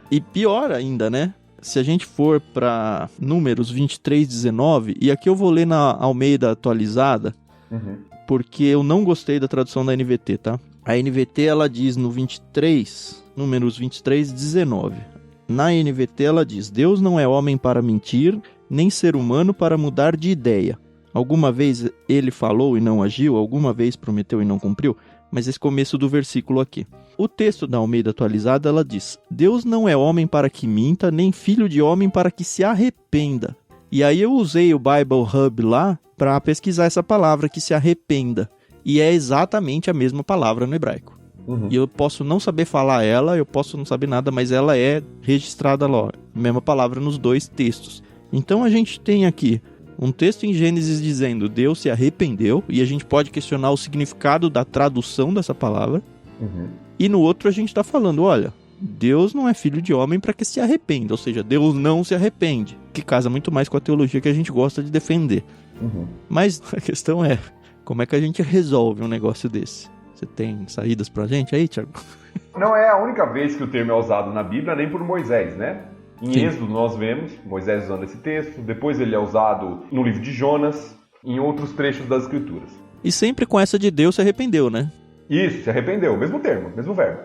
E pior ainda, né? Se a gente for pra Números 23, 19, e aqui eu vou ler na Almeida atualizada, porque eu não gostei da tradução da NVT, tá? A NVT, ela diz no 23, Números 23, 19. Na NVT, ela diz, Deus não é homem para mentir, nem ser humano para mudar de ideia. Alguma vez ele falou e não agiu, alguma vez prometeu e não cumpriu, mas esse começo do versículo aqui. O texto da Almeida atualizada, ela diz, Deus não é homem para que minta, nem filho de homem para que se arrependa. E aí eu usei o Bible Hub lá para pesquisar essa palavra, que se arrependa. E é exatamente a mesma palavra no hebraico. E eu posso não saber falar ela, eu posso não saber nada, mas ela é registrada lá, mesma palavra nos dois textos. Então a gente tem aqui um texto em Gênesis dizendo Deus se arrependeu, e a gente pode questionar o significado da tradução dessa palavra. E no outro a gente está falando, olha, Deus não é filho de homem para que se arrependa, ou seja, Deus não se arrepende, que casa muito mais com a teologia que a gente gosta de defender. Mas a questão é, como é que a gente resolve um negócio desse? Você tem saídas pra gente aí, Thiago? Não é a única vez que o termo é usado na Bíblia, nem por Moisés, né? Em Sim. Êxodo nós vemos Moisés usando esse texto, depois ele é usado no livro de Jonas, em outros trechos das Escrituras. E sempre com essa de Deus se arrependeu, né? Isso, se arrependeu, mesmo termo, mesmo verbo.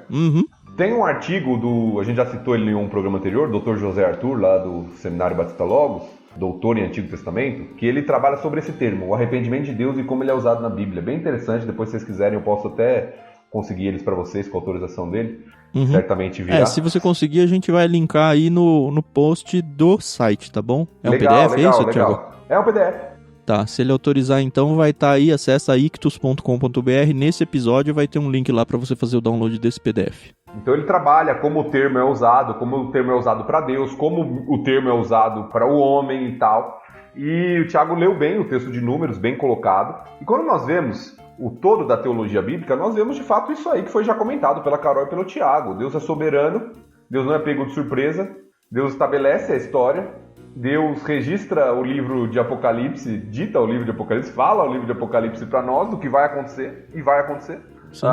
Tem um artigo a gente já citou ele em um programa anterior, Dr. José Arthur, lá do Seminário Batista Logos, doutor em Antigo Testamento, que ele trabalha sobre esse termo, o arrependimento de Deus e como ele é usado na Bíblia. Bem interessante, depois se vocês quiserem eu posso até conseguir eles para vocês com a autorização dele. Certamente virá. Se você conseguir, a gente vai linkar aí no post do site, tá bom? É legal, um PDF, é isso, Thiago? É um PDF. Tá, se ele autorizar, então vai estar aí, acessa ictus.com.br. Nesse episódio vai ter um link lá para você fazer o download desse PDF. Então ele trabalha como o termo é usado, como o termo é usado para Deus, como o termo é usado para o homem e tal. E o Tiago leu bem o texto de Números, bem colocado. E quando nós vemos o todo da teologia bíblica, nós vemos de fato isso aí que foi já comentado pela Carol e pelo Tiago. Deus é soberano, Deus não é pego de surpresa, Deus estabelece a história, Deus registra o livro de Apocalipse, dita o livro de Apocalipse, fala o livro de Apocalipse para nós do que vai acontecer, e vai acontecer,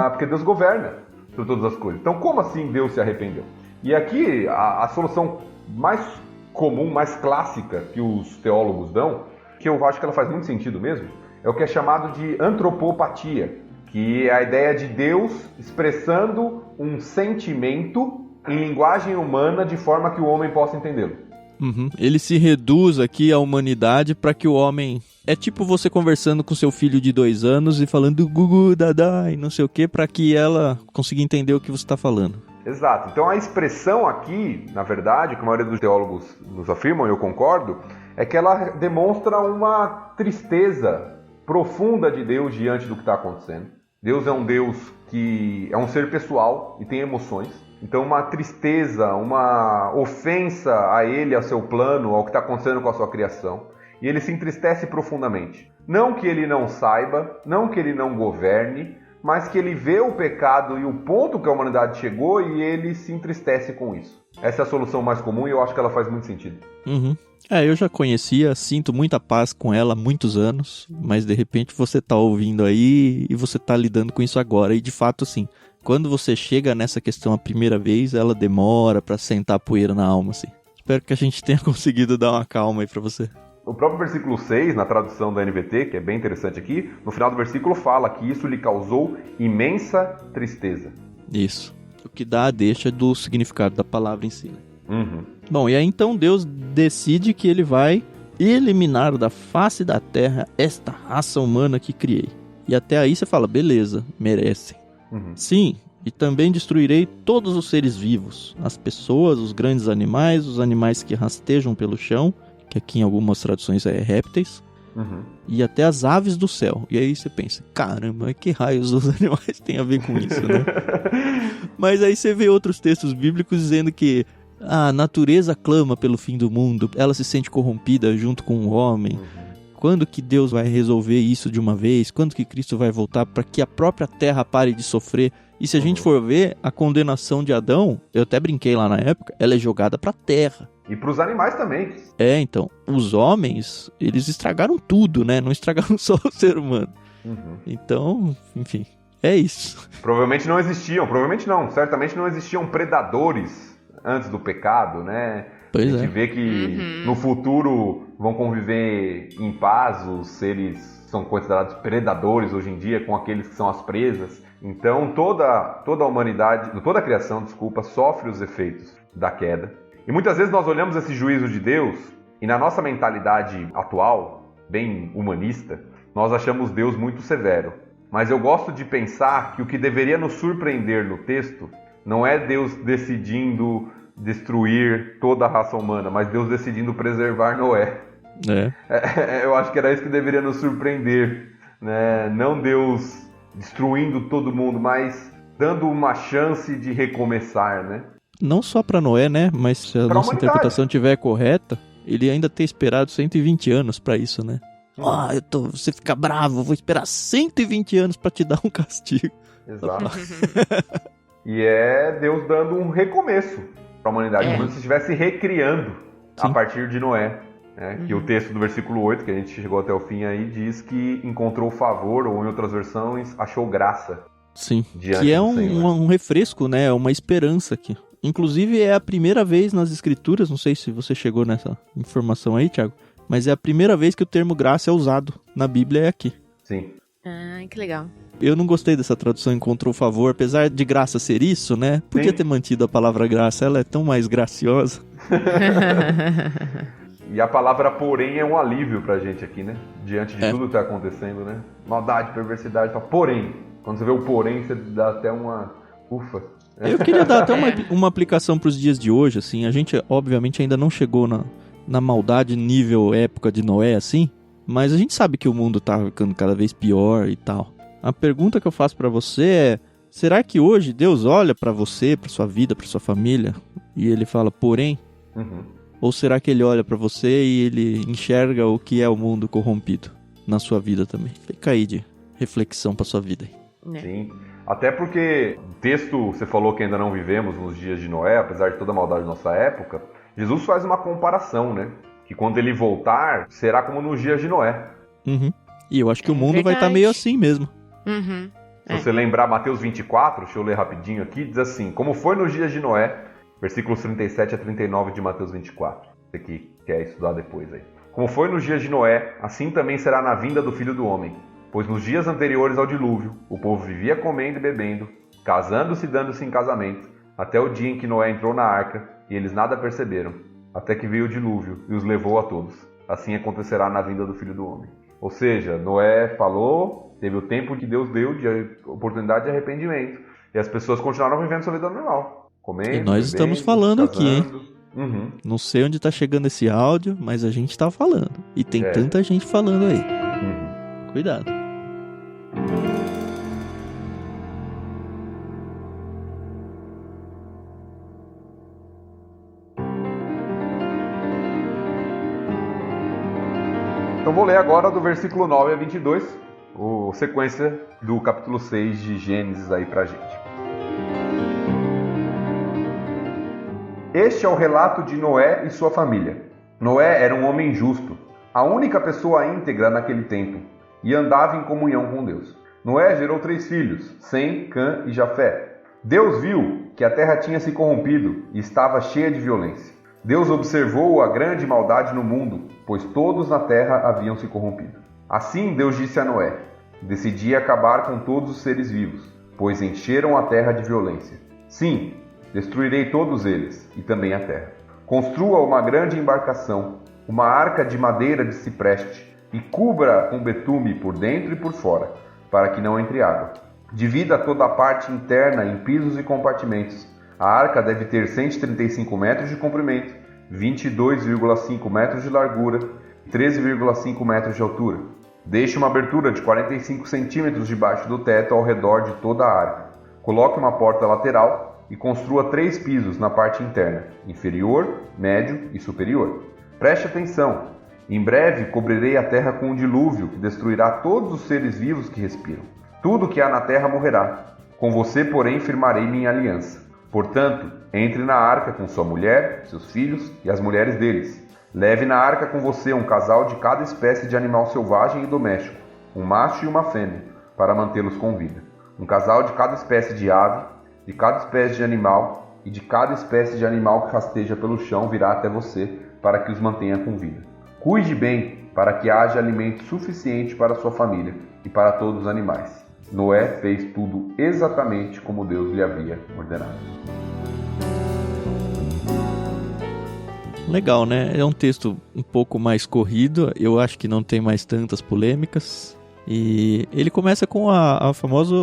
porque Deus governa sobre todas as coisas. Então, como assim Deus se arrependeu? E aqui, a solução mais comum, mais clássica que os teólogos dão, que eu acho que ela faz muito sentido mesmo, é o que é chamado de antropopatia, que é a ideia de Deus expressando um sentimento em linguagem humana de forma que o homem possa entendê-lo. Uhum. Ele se reduz aqui à humanidade para que o homem... É tipo você conversando com seu filho de 2 anos e falando gugu, dadá e não sei o que, para que ela consiga entender o que você está falando. Exato. Então a expressão aqui, na verdade, que a maioria dos teólogos nos afirmam, e eu concordo, é que ela demonstra uma tristeza profunda de Deus diante do que está acontecendo. Deus é um Deus que é um ser pessoal e tem emoções. Então uma tristeza, uma ofensa a ele, ao seu plano, ao que está acontecendo com a sua criação. E ele se entristece profundamente. Não que ele não saiba, não que ele não governe, mas que ele vê o pecado e o ponto que a humanidade chegou e ele se entristece com isso. Essa é a solução mais comum e eu acho que ela faz muito sentido. Uhum. Eu já conhecia, sinto muita paz com ela há muitos anos, mas de repente você tá ouvindo aí e você tá lidando com isso agora. E de fato, assim, quando você chega nessa questão a primeira vez, ela demora pra sentar a poeira na alma, assim. Espero que a gente tenha conseguido dar uma calma aí pra você. O próprio versículo 6, na tradução da NVT, que é bem interessante aqui, no final do versículo fala que isso lhe causou imensa tristeza. Isso. O que dá a deixa do significado da palavra em si. Uhum. Bom, e aí então Deus decide que ele vai eliminar da face da terra esta raça humana que criei. E até aí você fala, beleza, merecem. Uhum. Sim, e também destruirei todos os seres vivos, as pessoas, os grandes animais, os animais que rastejam pelo chão, que aqui em algumas traduções é répteis, e até as aves do céu. E aí você pensa, caramba, que raios os animais têm a ver com isso, né? Mas aí você vê outros textos bíblicos dizendo que a natureza clama pelo fim do mundo, ela se sente corrompida junto com o homem. Quando que Deus vai resolver isso de uma vez? Quando que Cristo vai voltar para que a própria terra pare de sofrer? E se a gente for ver, a condenação de Adão, eu até brinquei lá na época, ela é jogada para a terra. E para os animais também. Então, os homens, eles estragaram tudo, né? Não estragaram só o ser humano. Então, enfim, é isso. Provavelmente não, certamente não existiam predadores antes do pecado, né? Pois a gente vê que no futuro vão conviver em paz os seres que são considerados predadores hoje em dia com aqueles que são as presas. Então toda a humanidade, toda a criação, sofre os efeitos da queda. E muitas vezes nós olhamos esse juízo de Deus e na nossa mentalidade atual, bem humanista, nós achamos Deus muito severo. Mas eu gosto de pensar que o que deveria nos surpreender no texto não é Deus decidindo destruir toda a raça humana, mas Deus decidindo preservar Noé. Eu acho que era isso que deveria nos surpreender, né? Não Deus destruindo todo mundo, mas dando uma chance de recomeçar, né? Não só para Noé, né? Mas se a nossa interpretação estiver correta, ele ainda ter esperado 120 anos para isso, né? Você fica bravo, vou esperar 120 anos para te dar um castigo. Exato. E é Deus dando um recomeço para a humanidade, como se estivesse recriando a partir de Noé. Que o texto do versículo 8, que a gente chegou até o fim aí, diz que encontrou favor, ou em outras versões, achou graça. Sim, que é um refresco, né? Uma esperança aqui. Inclusive é a primeira vez nas escrituras, não sei se você chegou nessa informação aí, Thiago, mas é a primeira vez que o termo graça é usado na Bíblia, é aqui. Sim. Que legal. Eu não gostei dessa tradução encontrou favor, apesar de graça ser isso, né? Podia ter mantido a palavra graça, ela é tão mais graciosa. E a palavra porém é um alívio pra gente aqui, né? Diante de tudo que tá acontecendo, né? Maldade, perversidade, porém. Quando você vê o porém, você dá até uma ufa. Eu queria dar até uma aplicação pros dias de hoje, assim. A gente, obviamente, ainda não chegou na maldade nível época de Noé, assim. Mas a gente sabe que o mundo tá ficando cada vez pior e tal. A pergunta que eu faço pra você é: será que hoje Deus olha pra você, pra sua vida, pra sua família, e ele fala, porém? Ou será que ele olha pra você e ele enxerga o que é o mundo corrompido na sua vida também? Fica aí de reflexão pra sua vida. Sim, até porque o texto, você falou que ainda não vivemos nos dias de Noé, apesar de toda a maldade da nossa época, Jesus faz uma comparação, né? Que quando ele voltar, será como nos dias de Noé. E eu acho que o mundo vai estar meio assim mesmo. Se você lembrar Mateus 24, deixa eu ler rapidinho aqui, diz assim: como foi nos dias de Noé, versículos 37 a 39 de Mateus 24. Você que quer estudar depois aí. Como foi nos dias de Noé, assim também será na vinda do Filho do Homem. Pois nos dias anteriores ao dilúvio, o povo vivia comendo e bebendo, casando-se e dando-se em casamento, até o dia em que Noé entrou na arca, e eles nada perceberam, até que veio o dilúvio e os levou a todos. Assim acontecerá na vinda do Filho do Homem. Ou seja, Noé falou, teve o tempo que Deus deu de oportunidade de arrependimento, e as pessoas continuaram vivendo sua vida normal. Comendo, e nós estamos falando aqui, hein? Não sei onde está chegando esse áudio, mas a gente está falando. E tem tanta gente falando aí. Cuidado. Então vou ler agora do versículo 9 a 22, a sequência do capítulo 6 de Gênesis aí pra gente. Este é o relato de Noé e sua família. Noé era um homem justo, a única pessoa íntegra naquele tempo, e andava em comunhão com Deus. Noé gerou 3 filhos, Sem, Cã e Jafé. Deus viu que a terra tinha se corrompido e estava cheia de violência. Deus observou a grande maldade no mundo, pois todos na terra haviam se corrompido. Assim Deus disse a Noé: decidi acabar com todos os seres vivos, pois encheram a terra de violência. Sim, destruirei todos eles, e também a terra. Construa uma grande embarcação, uma arca de madeira de cipreste, e cubra com betume por dentro e por fora, para que não entre água. Divida toda a parte interna em pisos e compartimentos. A arca deve ter 135 metros de comprimento, 22,5 metros de largura e 13,5 metros de altura. Deixe uma abertura de 45 centímetros debaixo do teto ao redor de toda a arca. Coloque uma porta lateral e construa 3 pisos na parte interna, inferior, médio e superior. Preste atenção! Em breve cobrirei a terra com um dilúvio que destruirá todos os seres vivos que respiram. Tudo que há na terra morrerá. Com você, porém, firmarei minha aliança. Portanto, entre na arca com sua mulher, seus filhos e as mulheres deles. Leve na arca com você um casal de cada espécie de animal selvagem e doméstico, um macho e uma fêmea, para mantê-los com vida. Um casal de cada espécie de ave, de cada espécie de animal e de cada espécie de animal que rasteja pelo chão virá até você para que os mantenha com vida. Cuide bem para que haja alimento suficiente para sua família e para todos os animais. Noé fez tudo exatamente como Deus lhe havia ordenado. Legal, né? É um texto um pouco mais corrido, eu acho que não tem mais tantas polêmicas. E ele começa com a famosa...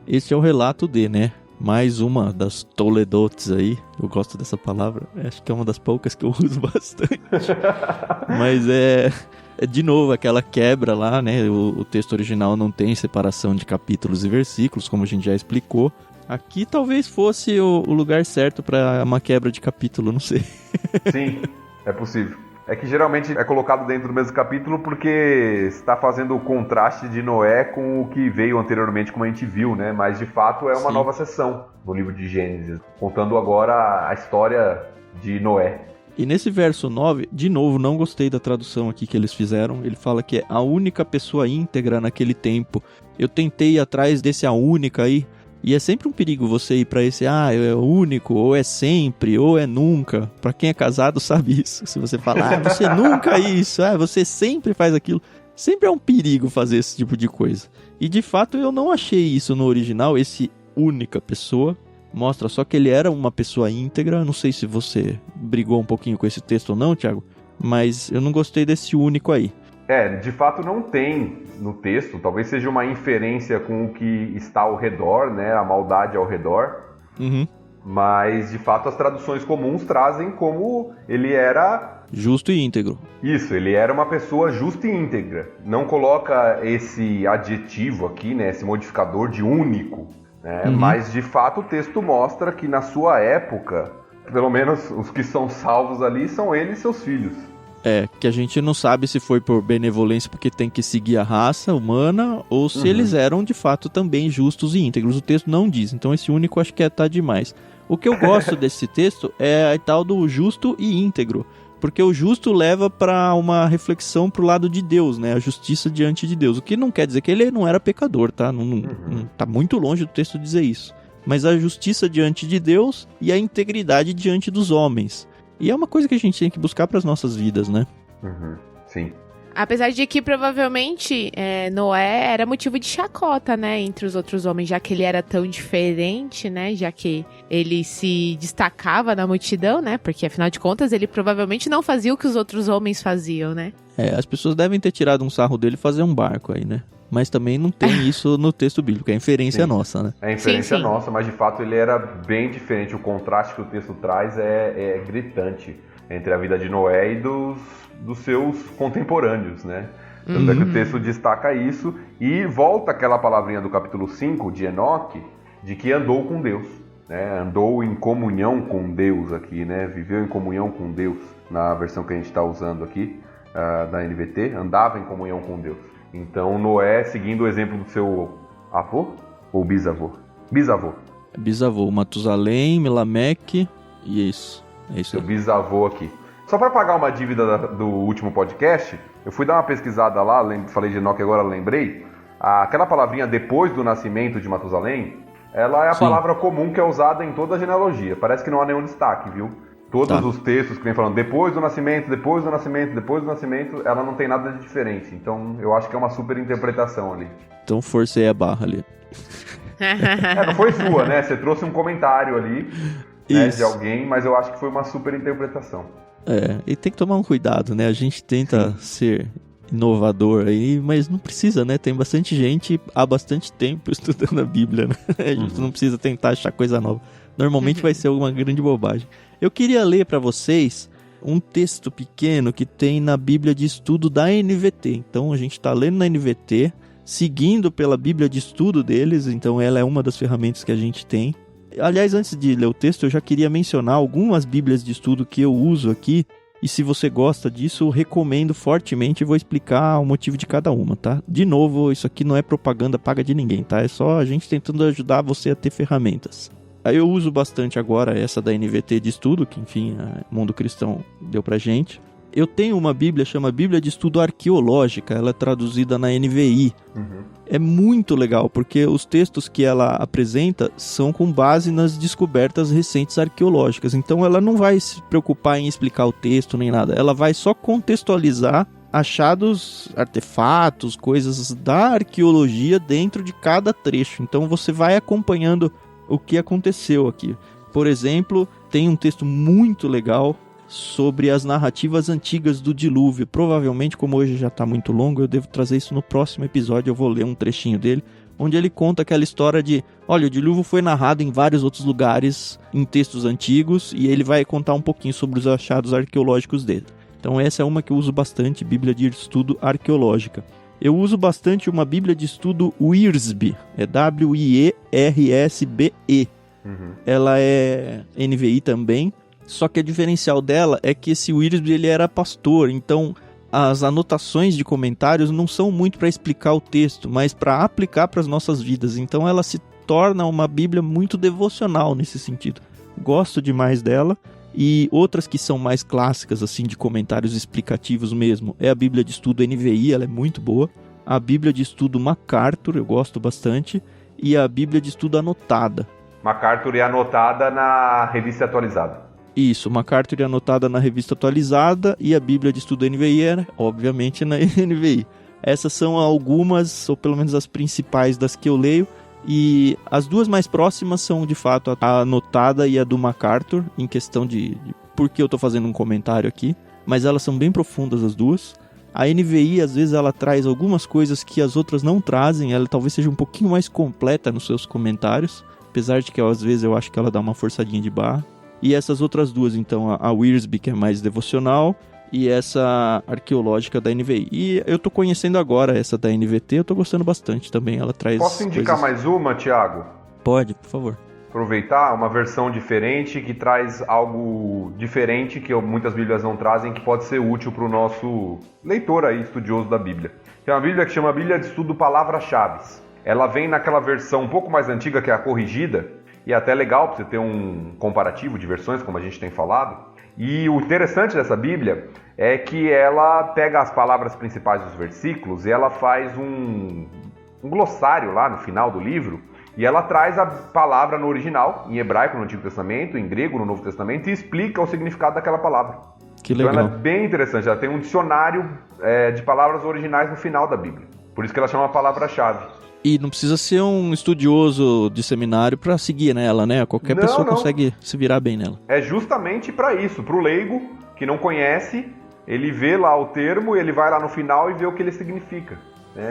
Este é o relato de, né? Mais uma das toledotes aí. Eu gosto dessa palavra. Acho que é uma das poucas que eu uso bastante. Mas de novo, aquela quebra lá, né? O texto original não tem separação de capítulos e versículos, como a gente já explicou. Aqui talvez fosse o lugar certo para uma quebra de capítulo, não sei. Sim, é possível. É que geralmente é colocado dentro do mesmo capítulo porque está fazendo o contraste de Noé com o que veio anteriormente, como a gente viu, né? Mas de fato é uma nova seção no livro de Gênesis, contando agora a história de Noé. E nesse verso 9, de novo, não gostei da tradução aqui que eles fizeram. Ele fala que é a única pessoa íntegra naquele tempo. Eu tentei ir atrás desse a única aí. E é sempre um perigo você ir pra esse, é único, ou é sempre, ou é nunca. Pra quem é casado sabe isso. Se você falar, você nunca é isso, você sempre faz aquilo. Sempre é um perigo fazer esse tipo de coisa. E de fato eu não achei isso no original, esse única pessoa. Mostra só que ele era uma pessoa íntegra. Não sei se você brigou um pouquinho com esse texto ou não, Thiago. Mas eu não gostei desse único aí. De fato não tem no texto, talvez seja uma inferência com o que está ao redor, né, a maldade ao redor. Mas, de fato, as traduções comuns trazem como ele era... justo e íntegro. Isso, ele era uma pessoa justa e íntegra. Não coloca esse adjetivo aqui, né, esse modificador de único, né? Mas, de fato, o texto mostra que na sua época, pelo menos os que são salvos ali, são ele e seus filhos. Que a gente não sabe se foi por benevolência porque tem que seguir a raça humana ou se eles eram de fato também justos e íntegros. O texto não diz, então esse único acho que tá demais. O que eu gosto desse texto é a tal do justo e íntegro, porque o justo leva para uma reflexão pro lado de Deus, né? A justiça diante de Deus, o que não quer dizer que ele não era pecador, tá? Não tá muito longe do texto dizer isso. Mas a justiça diante de Deus e a integridade diante dos homens. E é uma coisa que a gente tem que buscar para as nossas vidas, né? Sim. Apesar de que provavelmente Noé era motivo de chacota, né? Entre os outros homens, já que ele era tão diferente, né? Já que ele se destacava na multidão, né? Porque afinal de contas ele provavelmente não fazia o que os outros homens faziam, né? As pessoas devem ter tirado um sarro dele e fazer um barco aí, né? Mas também não tem isso no texto bíblico, é inferência nossa, né? É inferência nossa, mas de fato ele era bem diferente. O contraste que o texto traz é gritante entre a vida de Noé e dos seus contemporâneos, né? Tanto é que o texto destaca isso e volta aquela palavrinha do capítulo 5 de Enoque, de que andou com Deus, né? Andou em comunhão com Deus aqui, né? Viveu em comunhão com Deus, na versão que a gente está usando aqui, da NVT, andava em comunhão com Deus. Então, Noé, seguindo o exemplo do seu avô ou bisavô? Bisavô. Bisavô, Matusalém, Melameque e isso. É isso. Seu bisavô aqui. Só para pagar uma dívida do último podcast, eu fui dar uma pesquisada lá, falei de Enoque agora, lembrei. Aquela palavrinha depois do nascimento de Matusalém, ela é a palavra comum que é usada em toda a genealogia. Parece que não há nenhum destaque, viu? Todos os textos que vem falando depois do nascimento, depois do nascimento, depois do nascimento, ela não tem nada de diferente. Então, eu acho que é uma super interpretação ali. Então, forcei a barra ali. Não foi sua, né? Você trouxe um comentário ali, né, de alguém, mas eu acho que foi uma super interpretação. E tem que tomar um cuidado, né? A gente tenta ser inovador aí, mas não precisa, né? Tem bastante gente há bastante tempo estudando a Bíblia, né? A gente não precisa tentar achar coisa nova. Normalmente vai ser alguma grande bobagem. Eu queria ler para vocês um texto pequeno que tem na Bíblia de Estudo da NVT. Então a gente está lendo na NVT, seguindo pela Bíblia de Estudo deles, então ela é uma das ferramentas que a gente tem. Aliás, antes de ler o texto, eu já queria mencionar algumas Bíblias de Estudo que eu uso aqui, e se você gosta disso, eu recomendo fortemente e vou explicar o motivo de cada uma, tá? De novo, isso aqui não é propaganda paga de ninguém, tá? É só a gente tentando ajudar você a ter ferramentas. Eu uso bastante agora essa da NVT de estudo, que enfim, o Mundo Cristão deu pra gente. Eu tenho uma Bíblia, chama Bíblia de Estudo Arqueológica, ela é traduzida na NVI. É muito legal, porque os textos que ela apresenta são com base nas descobertas recentes arqueológicas. Então ela não vai se preocupar em explicar o texto nem nada, ela vai só contextualizar achados, artefatos, coisas da arqueologia dentro de cada trecho. Então você vai acompanhando o que aconteceu aqui. Por exemplo, tem um texto muito legal sobre as narrativas antigas do dilúvio. Provavelmente, como hoje já está muito longo, eu devo trazer isso no próximo episódio. Eu vou ler um trechinho dele, onde ele conta aquela história de, olha, o dilúvio foi narrado em vários outros lugares, em textos antigos, e ele vai contar um pouquinho sobre os achados arqueológicos dele. Então essa é uma que eu uso bastante, Bíblia de Estudo Arqueológica. Eu uso bastante uma Bíblia de Estudo Wiersbe, é W-I-E-R-S-B-E. Ela é NVI também, só que o diferencial dela é que esse Wiersbe ele era pastor, então as anotações de comentários não são muito para explicar o texto, mas para aplicar para as nossas vidas. Então ela se torna uma Bíblia muito devocional nesse sentido. Gosto demais dela. E outras que são mais clássicas, assim, de comentários explicativos mesmo, é a Bíblia de Estudo NVI, ela é muito boa. A Bíblia de Estudo MacArthur, eu gosto bastante. E a Bíblia de Estudo Anotada. MacArthur é anotada na Revista Atualizada. Isso, MacArthur é anotada na Revista Atualizada e a Bíblia de Estudo NVI é, obviamente, na NVI. Essas são algumas, ou pelo menos as principais das que eu leio. E as duas mais próximas são, de fato, a anotada e a do MacArthur, em questão de por que eu estou fazendo um comentário aqui. Mas elas são bem profundas as duas. A NVI, às vezes, ela traz algumas coisas que as outras não trazem. Ela talvez seja um pouquinho mais completa nos seus comentários. apesar de que às vezes eu acho que ela dá uma forçadinha de barra. E essas outras duas, então, a Wiersbe, que é mais devocional, e essa arqueológica da NVI. E eu tô conhecendo agora essa da NVT, eu tô gostando bastante também, ela traz... Posso indicar mais uma, Thiago? Pode, por favor. Aproveitar uma versão diferente, que traz algo diferente, que muitas bíblias não trazem, que pode ser útil para o nosso leitor aí, estudioso da Bíblia. Tem uma bíblia que chama Bíblia de Estudo Palavras-Chaves. Ela vem naquela versão um pouco mais antiga, que é a corrigida, e é até legal para você ter um comparativo de versões, como a gente tem falado. E o interessante dessa Bíblia é que ela pega as palavras principais dos versículos e ela faz um glossário lá no final do livro, e ela traz a palavra no original, em hebraico no Antigo Testamento, em grego no Novo Testamento, e explica o significado daquela palavra. Que legal. Então ela é bem interessante, ela tem um dicionário de palavras originais no final da Bíblia. Por isso que ela chama palavra-chave. E não precisa ser um estudioso de seminário para seguir nela, né? Qualquer pessoa consegue se virar bem nela. É justamente para isso, para o leigo que não conhece, ele vê lá o termo, ele vai lá no final e vê o que ele significa.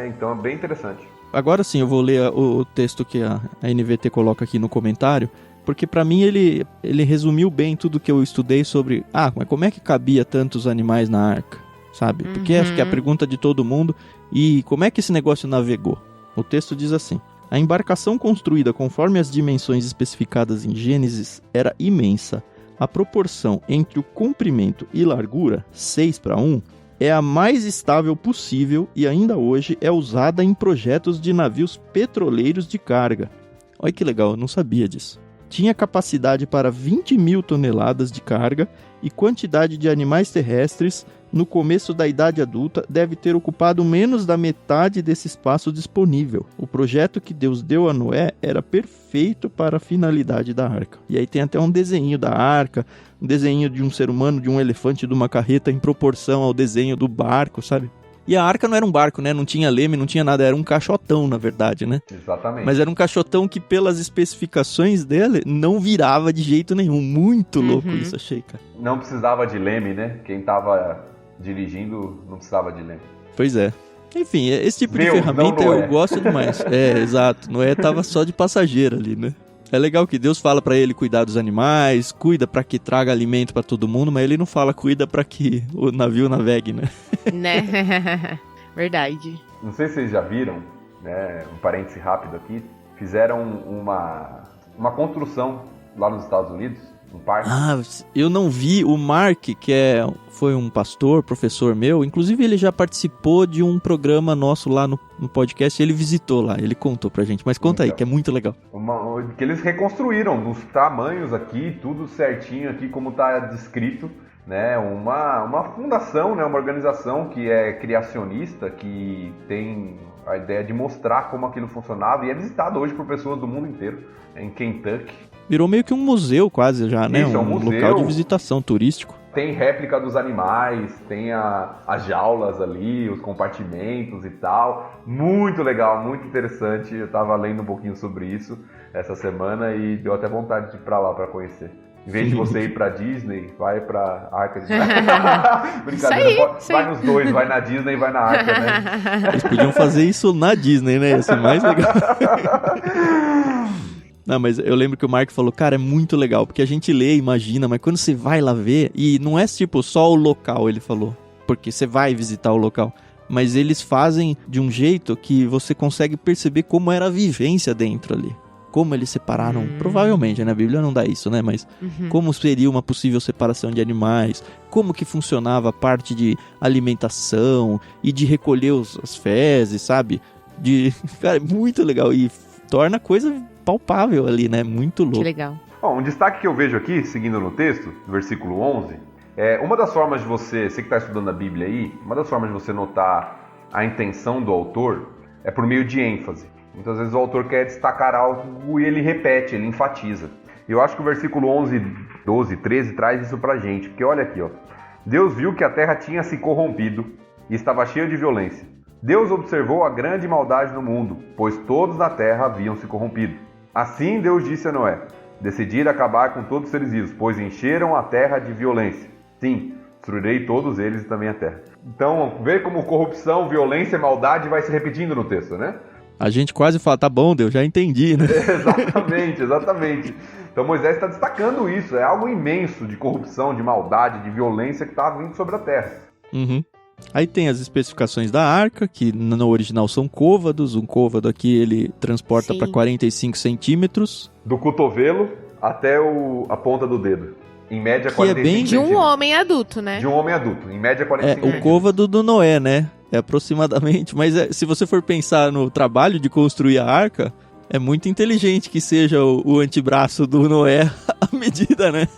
Então é bem interessante. Agora sim, eu vou ler o texto que a NVT coloca aqui no comentário, porque para mim ele resumiu bem tudo que eu estudei sobre... mas como é que cabia tantos animais na arca, sabe? Porque acho que é a pergunta de todo mundo. E como é que esse negócio navegou? O texto diz assim: a embarcação construída conforme as dimensões especificadas em Gênesis era imensa. A proporção entre o comprimento e largura, 6:1, é a mais estável possível e ainda hoje é usada em projetos de navios petroleiros de carga. Olha que legal, eu não sabia disso. Tinha capacidade para 20.000 toneladas de carga e quantidade de animais terrestres no começo da idade adulta deve ter ocupado menos da metade desse espaço disponível. O projeto que Deus deu a Noé era perfeito para a finalidade da arca. E aí tem até um desenho da arca, um desenho de um ser humano, de um elefante, de uma carreta em proporção ao desenho do barco, sabe? E a arca não era um barco, né? Não tinha leme, não tinha nada, era um caixotão, na verdade, né? Exatamente. Mas era um caixotão que, pelas especificações dele, não virava de jeito nenhum. Muito louco isso, achei, cara. Não precisava de leme, né? Quem tava dirigindo não precisava de leme. Pois é. Enfim, esse tipo de ferramenta eu gosto demais. Exato. Noé tava só de passageiro ali, né? É legal que Deus fala pra ele cuidar dos animais, cuida pra que traga alimento pra todo mundo, mas ele não fala cuida pra que o navio navegue, né? Né? Verdade. Não sei se vocês já viram, né? Um parêntese rápido aqui. Fizeram uma construção lá nos Estados Unidos, um parque. Eu não vi. O Mark, que foi um pastor, professor meu, inclusive ele já participou de um programa nosso lá no podcast, ele visitou lá, ele contou pra gente, mas conta aí, que é muito legal. Que eles reconstruíram os tamanhos aqui, tudo certinho aqui, como tá descrito, né? Uma fundação, né? Uma organização que é criacionista, que tem a ideia de mostrar como aquilo funcionava e é visitado hoje por pessoas do mundo inteiro, em Kentucky. Virou meio que um museu quase já, né? Isso, é um museu. Local de visitação turístico. Tem réplica dos animais, tem as jaulas ali, os compartimentos e tal. Muito legal, muito interessante. Eu tava lendo um pouquinho sobre isso essa semana e deu até vontade de ir pra lá pra conhecer. Em vez de você ir pra Disney, vai pra Arca de Brincadeira, vai nos dois, vai na Disney e vai na Arca, né? Eles podiam fazer isso na Disney, né? Ia ser mais legal. Não, mas eu lembro que o Mark falou, cara, é muito legal, porque a gente lê, imagina, mas quando você vai lá ver, e não é tipo só o local, ele falou, porque você vai visitar o local, mas eles fazem de um jeito que você consegue perceber como era a vivência dentro ali. Como eles separaram, provavelmente, né? A Bíblia não dá isso, né? Mas como seria uma possível separação de animais, como que funcionava a parte de alimentação e de recolher as fezes, sabe? Cara, é muito legal e torna a coisa palpável ali, né? Muito louco. Que legal. Bom, um destaque que eu vejo aqui, seguindo no texto, no versículo 11, uma das formas de você que está estudando a Bíblia aí, uma das formas de você notar a intenção do autor é por meio de ênfase. Muitas vezes o autor quer destacar algo e ele repete, ele enfatiza. E eu acho que o versículo 11, 12, 13 traz isso pra gente, porque olha aqui, ó. Deus viu que a terra tinha se corrompido e estava cheia de violência. Deus observou a grande maldade no mundo, pois todos na terra haviam se corrompido. Assim Deus disse a Noé, decidir acabar com todos os seres vivos, pois encheram a terra de violência. Sim, destruirei todos eles e também a terra. Então, vê como corrupção, violência e maldade vai se repetindo no texto, né? A gente quase fala, tá bom, Deus, já entendi, né? Exatamente. Então Moisés está destacando isso, é algo imenso de corrupção, de maldade, de violência que está vindo sobre a terra. Uhum. Aí tem as especificações da arca, que no original são côvados. Um côvado aqui ele transporta para 45 centímetros. Do cotovelo até a ponta do dedo. Em média, 45 centímetros. De um homem adulto, né? De um homem adulto. Em média, 45 centímetros. O côvado do Noé, né? É aproximadamente. Mas se você for pensar no trabalho de construir a arca, é muito inteligente que seja o antebraço do Noé à medida, né?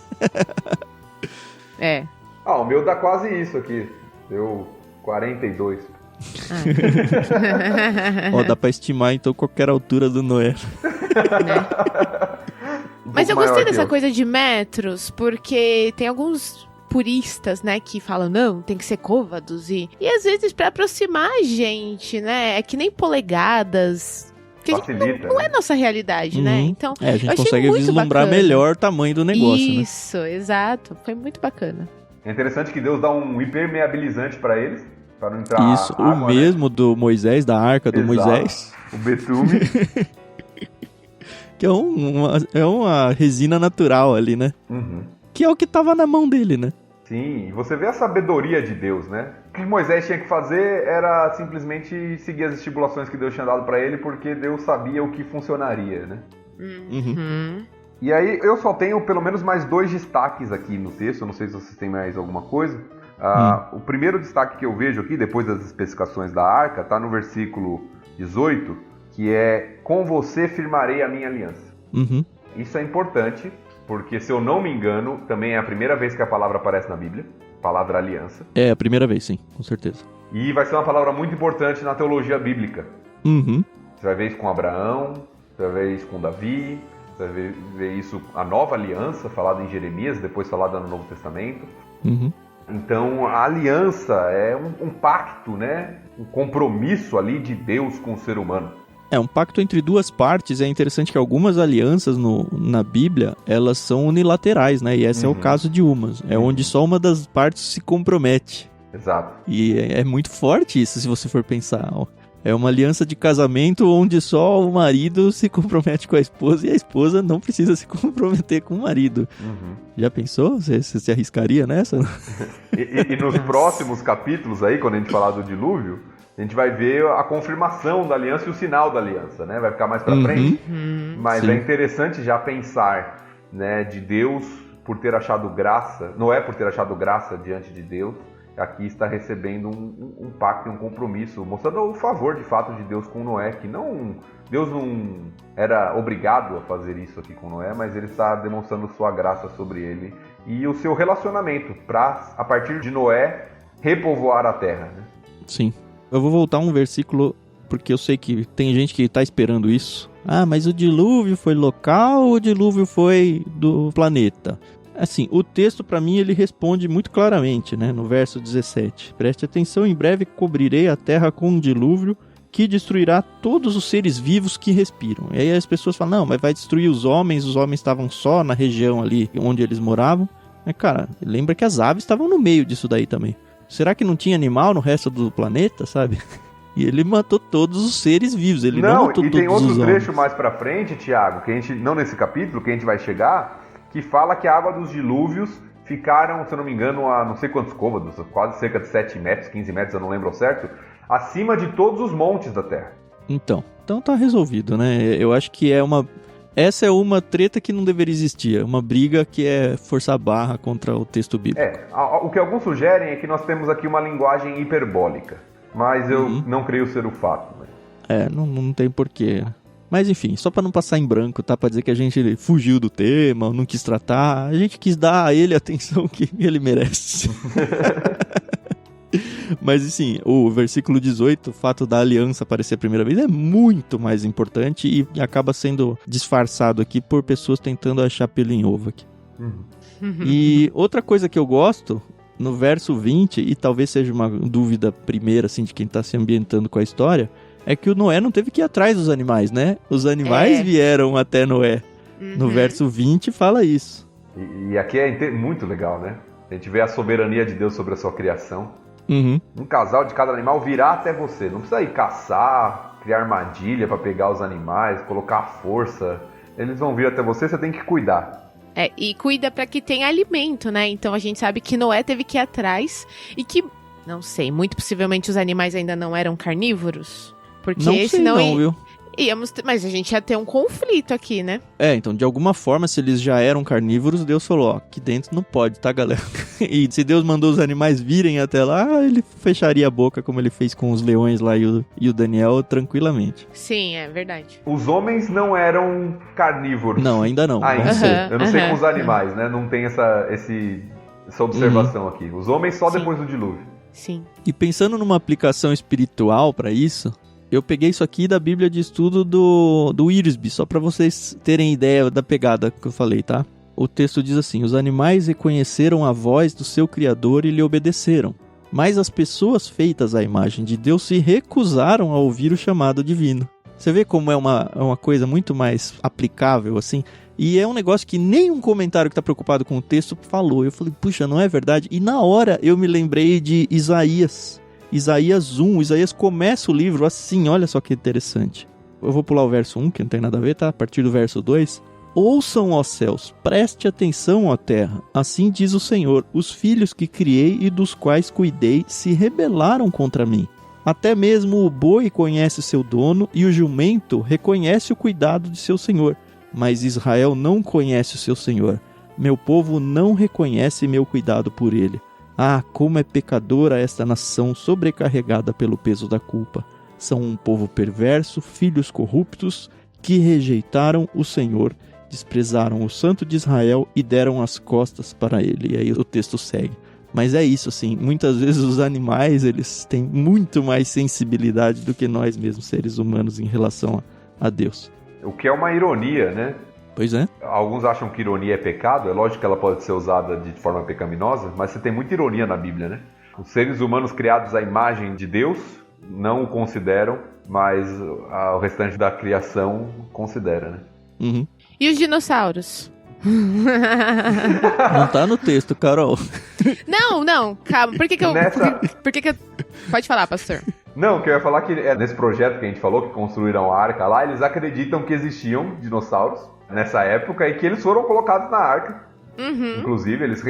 É. O meu dá quase isso aqui. Deu 42. Dá pra estimar então qualquer altura do Noé. Né? Mas eu gostei dessa coisa de metros, porque tem alguns puristas, né, que falam, não, tem que ser côvados. E às vezes pra aproximar a gente, né, é que nem polegadas. Que facilita, não é nossa realidade, né? Então, a gente consegue vislumbrar melhor o tamanho do negócio, Isso, né? Exato. Foi muito bacana. É interessante que Deus dá um impermeabilizante para eles, para não entrar Isso, água, o mesmo do Moisés, da arca do Moisés. O betume. Que é uma resina natural ali, né? Uhum. Que é o que tava na mão dele, né? Sim, e você vê a sabedoria de Deus, né? O que Moisés tinha que fazer era simplesmente seguir as estipulações que Deus tinha dado para ele, porque Deus sabia o que funcionaria, né? Uhum. E aí eu só tenho pelo menos mais 2 destaques aqui no texto, eu não sei se vocês têm mais alguma coisa. O primeiro destaque que eu vejo aqui, depois das especificações da arca, está no versículo 18, que é: com você firmarei a minha aliança. Uhum. Isso é importante, porque se eu não me engano, também é a primeira vez que a palavra aparece na Bíblia, a palavra aliança. É a primeira vez, sim, com certeza. E vai ser uma palavra muito importante na teologia bíblica. Uhum. Você vai ver isso com Abraão, você vai ver isso com Davi, você vai ver isso, a nova aliança, falada em Jeremias, depois falada no Novo Testamento. Uhum. Então, a aliança é um pacto, né? Um compromisso ali de Deus com o ser humano. É um pacto entre duas partes. É interessante que algumas alianças na Bíblia, elas são unilaterais, né? E esse é o caso de umas. É onde só uma das partes se compromete. Exato. E é muito forte isso, se você for pensar. É uma aliança de casamento onde só o marido se compromete com a esposa e a esposa não precisa se comprometer com o marido. Uhum. Já pensou? Você se arriscaria nessa? E nos próximos capítulos aí, quando a gente falar do dilúvio, a gente vai ver a confirmação da aliança e o sinal da aliança, né? Vai ficar mais pra frente. Mas sim. É interessante já pensar, né, de Deus por ter achado graça, Noé por ter achado graça diante de Deus, aqui está recebendo um pacto e um compromisso, mostrando o favor de fato de Deus com Noé, que Deus não era obrigado a fazer isso aqui com Noé, mas ele está demonstrando sua graça sobre ele e o seu relacionamento para, a partir de Noé, repovoar a terra. Né? Sim. Eu vou voltar um versículo, porque eu sei que tem gente que está esperando isso. Mas o dilúvio foi local ou o dilúvio foi do planeta? Assim, o texto para mim ele responde muito claramente, né, no verso 17. Preste atenção, em breve cobrirei a terra com um dilúvio que destruirá todos os seres vivos que respiram. E aí as pessoas falam, não, mas vai destruir os homens estavam só na região ali onde eles moravam. Mas cara, lembra que as aves estavam no meio disso daí também. Será que não tinha animal no resto do planeta, sabe? E ele matou todos os seres vivos, ele não matou todos os homens. E tem outro trecho mais pra frente, Tiago, que a gente, não nesse capítulo, que a gente vai chegar, que fala que a água dos dilúvios ficaram, se eu não me engano, a não sei quantos côvados, quase cerca de 7 metros, 15 metros, eu não lembro ao certo, acima de todos os montes da Terra. Então tá resolvido, né? Eu acho que essa é uma treta que não deveria existir, é uma briga que é forçar a barra contra o texto bíblico. O que alguns sugerem é que nós temos aqui uma linguagem hiperbólica, mas eu não creio ser o fato. Né? Não tem porquê. Mas enfim, só pra não passar em branco, tá? Pra dizer que a gente fugiu do tema, não quis tratar, a gente quis dar a ele a atenção que ele merece. Mas assim, o versículo 18, o fato da aliança aparecer a primeira vez, é muito mais importante e acaba sendo disfarçado aqui por pessoas tentando achar pelo em ovo aqui. E outra coisa que eu gosto, no verso 20, e talvez seja uma dúvida primeira assim, de quem tá se ambientando com a história, é que o Noé não teve que ir atrás dos animais, né? Os animais vieram até Noé. No verso 20 fala isso. E aqui é muito legal, né? A gente vê a soberania de Deus sobre a sua criação. Um casal de cada animal virá até você. Não precisa ir caçar, criar armadilha para pegar os animais, colocar força. Eles vão vir até você tem que cuidar. E cuida para que tenha alimento, né? Então a gente sabe que Noé teve que ir atrás e que, não sei, muito possivelmente os animais ainda não eram carnívoros. Porque não sei senão não, viu? Mas a gente ia ter um conflito aqui, né? Então, de alguma forma, se eles já eram carnívoros, Deus falou, ó, aqui dentro não pode, tá, galera? E se Deus mandou os animais virem até lá, ele fecharia a boca, como ele fez com os leões lá e o Daniel, tranquilamente. Sim, é verdade. Os homens não eram carnívoros. Não, ainda não. Eu não sei com os animais, né? Não tem essa observação aqui. Os homens só depois do dilúvio. Sim. E pensando numa aplicação espiritual para isso, eu peguei isso aqui da Bíblia de Estudo do Wiersbe, só para vocês terem ideia da pegada que eu falei, tá? O texto diz assim: os animais reconheceram a voz do seu Criador e lhe obedeceram, mas as pessoas feitas à imagem de Deus se recusaram a ouvir o chamado divino. Você vê como é uma coisa muito mais aplicável, assim? E é um negócio que nem um comentário que está preocupado com o texto falou. Eu falei, puxa, não é verdade? E na hora eu me lembrei de Isaías 1, Isaías começa o livro assim, olha só que interessante. Eu vou pular o verso 1, que não tem nada a ver, tá? A partir do verso 2. Ouçam, ó céus, preste atenção, ó terra. Assim diz o Senhor, os filhos que criei e dos quais cuidei se rebelaram contra mim. Até mesmo o boi conhece seu dono e o jumento reconhece o cuidado de seu senhor. Mas Israel não conhece o seu Senhor. Meu povo não reconhece meu cuidado por ele. Ah, como é pecadora esta nação sobrecarregada pelo peso da culpa. São um povo perverso, filhos corruptos, que rejeitaram o Senhor, desprezaram o Santo de Israel e deram as costas para ele. E aí o texto segue. Mas é isso, assim, muitas vezes os animais, eles têm muito mais sensibilidade do que nós mesmos, seres humanos, em relação a Deus. O que é uma ironia, né? Pois é. Alguns acham que ironia é pecado, é lógico que ela pode ser usada de forma pecaminosa, mas você tem muita ironia na Bíblia, né? Os seres humanos criados à imagem de Deus não o consideram, mas o restante da criação considera, né? Uhum. E os dinossauros? Não tá no texto, Carol. Não, calma. Por que eu... Pode falar, pastor. Não, que eu ia falar que nesse projeto que a gente falou, que construíram a arca lá, eles acreditam que existiam dinossauros nessa época e que eles foram colocados na arca. Uhum. Inclusive, eles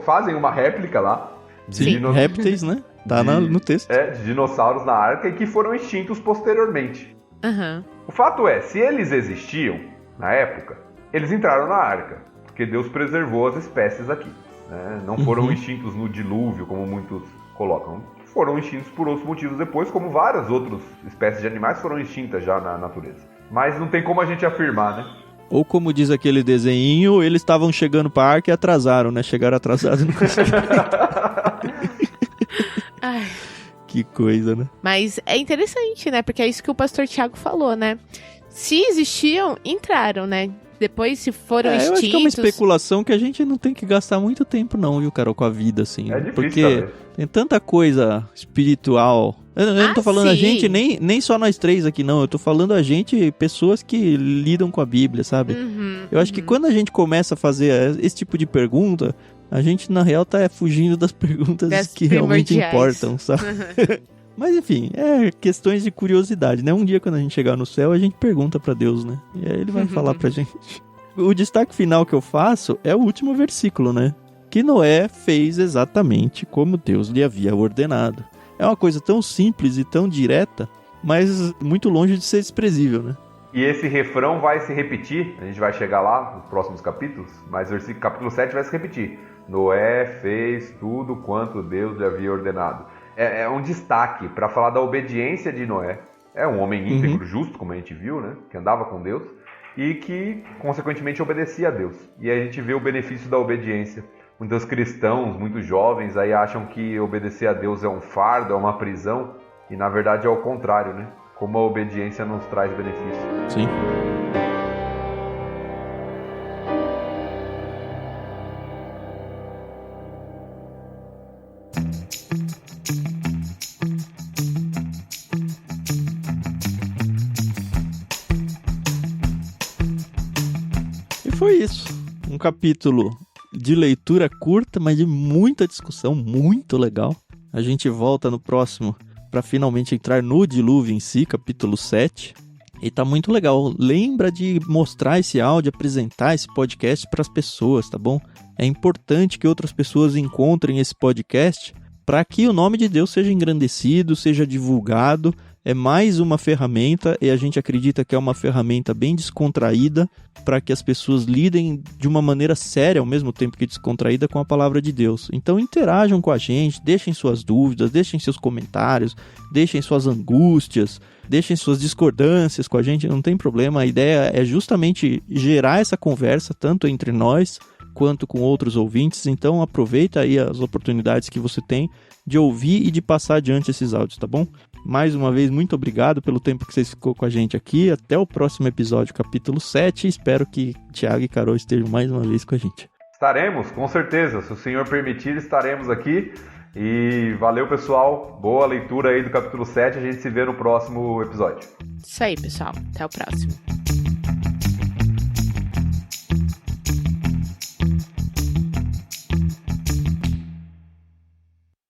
fazem uma réplica lá. Sim, répteis, né? Tá no texto. De dinossauros na arca e que foram extintos posteriormente. Uhum. O fato é, se eles existiam na época, eles entraram na arca, porque Deus preservou as espécies aqui. Né? Não foram extintos no dilúvio, como muitos colocam. Foram extintos por outros motivos depois, como várias outras espécies de animais foram extintas já na natureza. Mas não tem como a gente afirmar, né? Ou como diz aquele desenho, eles estavam chegando para a arca e atrasaram, né? Chegaram atrasados e não conseguiram. Ai. Que coisa, né? Mas é interessante, né? Porque é isso que o pastor Tiago falou, né? Se existiam, entraram, né? Depois, se foram extintos... Eu acho que é uma especulação que a gente não tem que gastar muito tempo não, viu, Carol, com a vida, assim. É difícil, porque também. Tem tanta coisa espiritual. Eu não tô falando sim. a gente, nem só nós três aqui, não. Eu tô falando a gente, pessoas que lidam com a Bíblia, sabe? Eu acho que quando a gente começa a fazer esse tipo de pergunta, a gente, na real, tá fugindo das perguntas que realmente importam, sabe? Mas enfim, questões de curiosidade, né? Um dia quando a gente chegar no céu, a gente pergunta pra Deus, né? E aí ele vai falar pra gente. O destaque final que eu faço é o último versículo, né? Que Noé fez exatamente como Deus lhe havia ordenado. É uma coisa tão simples e tão direta, mas muito longe de ser desprezível, né? E esse refrão vai se repetir, a gente vai chegar lá nos próximos capítulos, mas o capítulo 7 vai se repetir. Noé fez tudo quanto Deus lhe havia ordenado. É um destaque para falar da obediência de Noé. É um homem íntegro, justo, como a gente viu, né? Que andava com Deus e que, consequentemente, obedecia a Deus. E aí a gente vê o benefício da obediência. Muitos cristãos, muitos jovens, aí acham que obedecer a Deus é um fardo, é uma prisão. E, na verdade, é o contrário, né? Como a obediência nos traz benefício. Sim. Foi isso, um capítulo de leitura curta, mas de muita discussão, muito legal. A gente volta no próximo para finalmente entrar no dilúvio em si, capítulo 7. E tá muito legal. Lembra de mostrar esse áudio, apresentar esse podcast para as pessoas, tá bom? É importante que outras pessoas encontrem esse podcast para que o nome de Deus seja engrandecido, seja divulgado. É mais uma ferramenta, e a gente acredita que é uma ferramenta bem descontraída para que as pessoas lidem de uma maneira séria, ao mesmo tempo que descontraída, com a palavra de Deus. Então interajam com a gente, deixem suas dúvidas, deixem seus comentários, deixem suas angústias, deixem suas discordâncias com a gente, não tem problema. A ideia é justamente gerar essa conversa, tanto entre nós quanto com outros ouvintes. Então aproveita aí as oportunidades que você tem de ouvir e de passar adiante esses áudios, tá bom? Mais uma vez, muito obrigado pelo tempo que vocês ficou com a gente aqui. Até o próximo episódio, capítulo 7. Espero que Thiago e Carol estejam mais uma vez com a gente. Estaremos, com certeza. Se o Senhor permitir, estaremos aqui. E valeu, pessoal. Boa leitura aí do capítulo 7. A gente se vê no próximo episódio. Isso aí, pessoal. Até o próximo.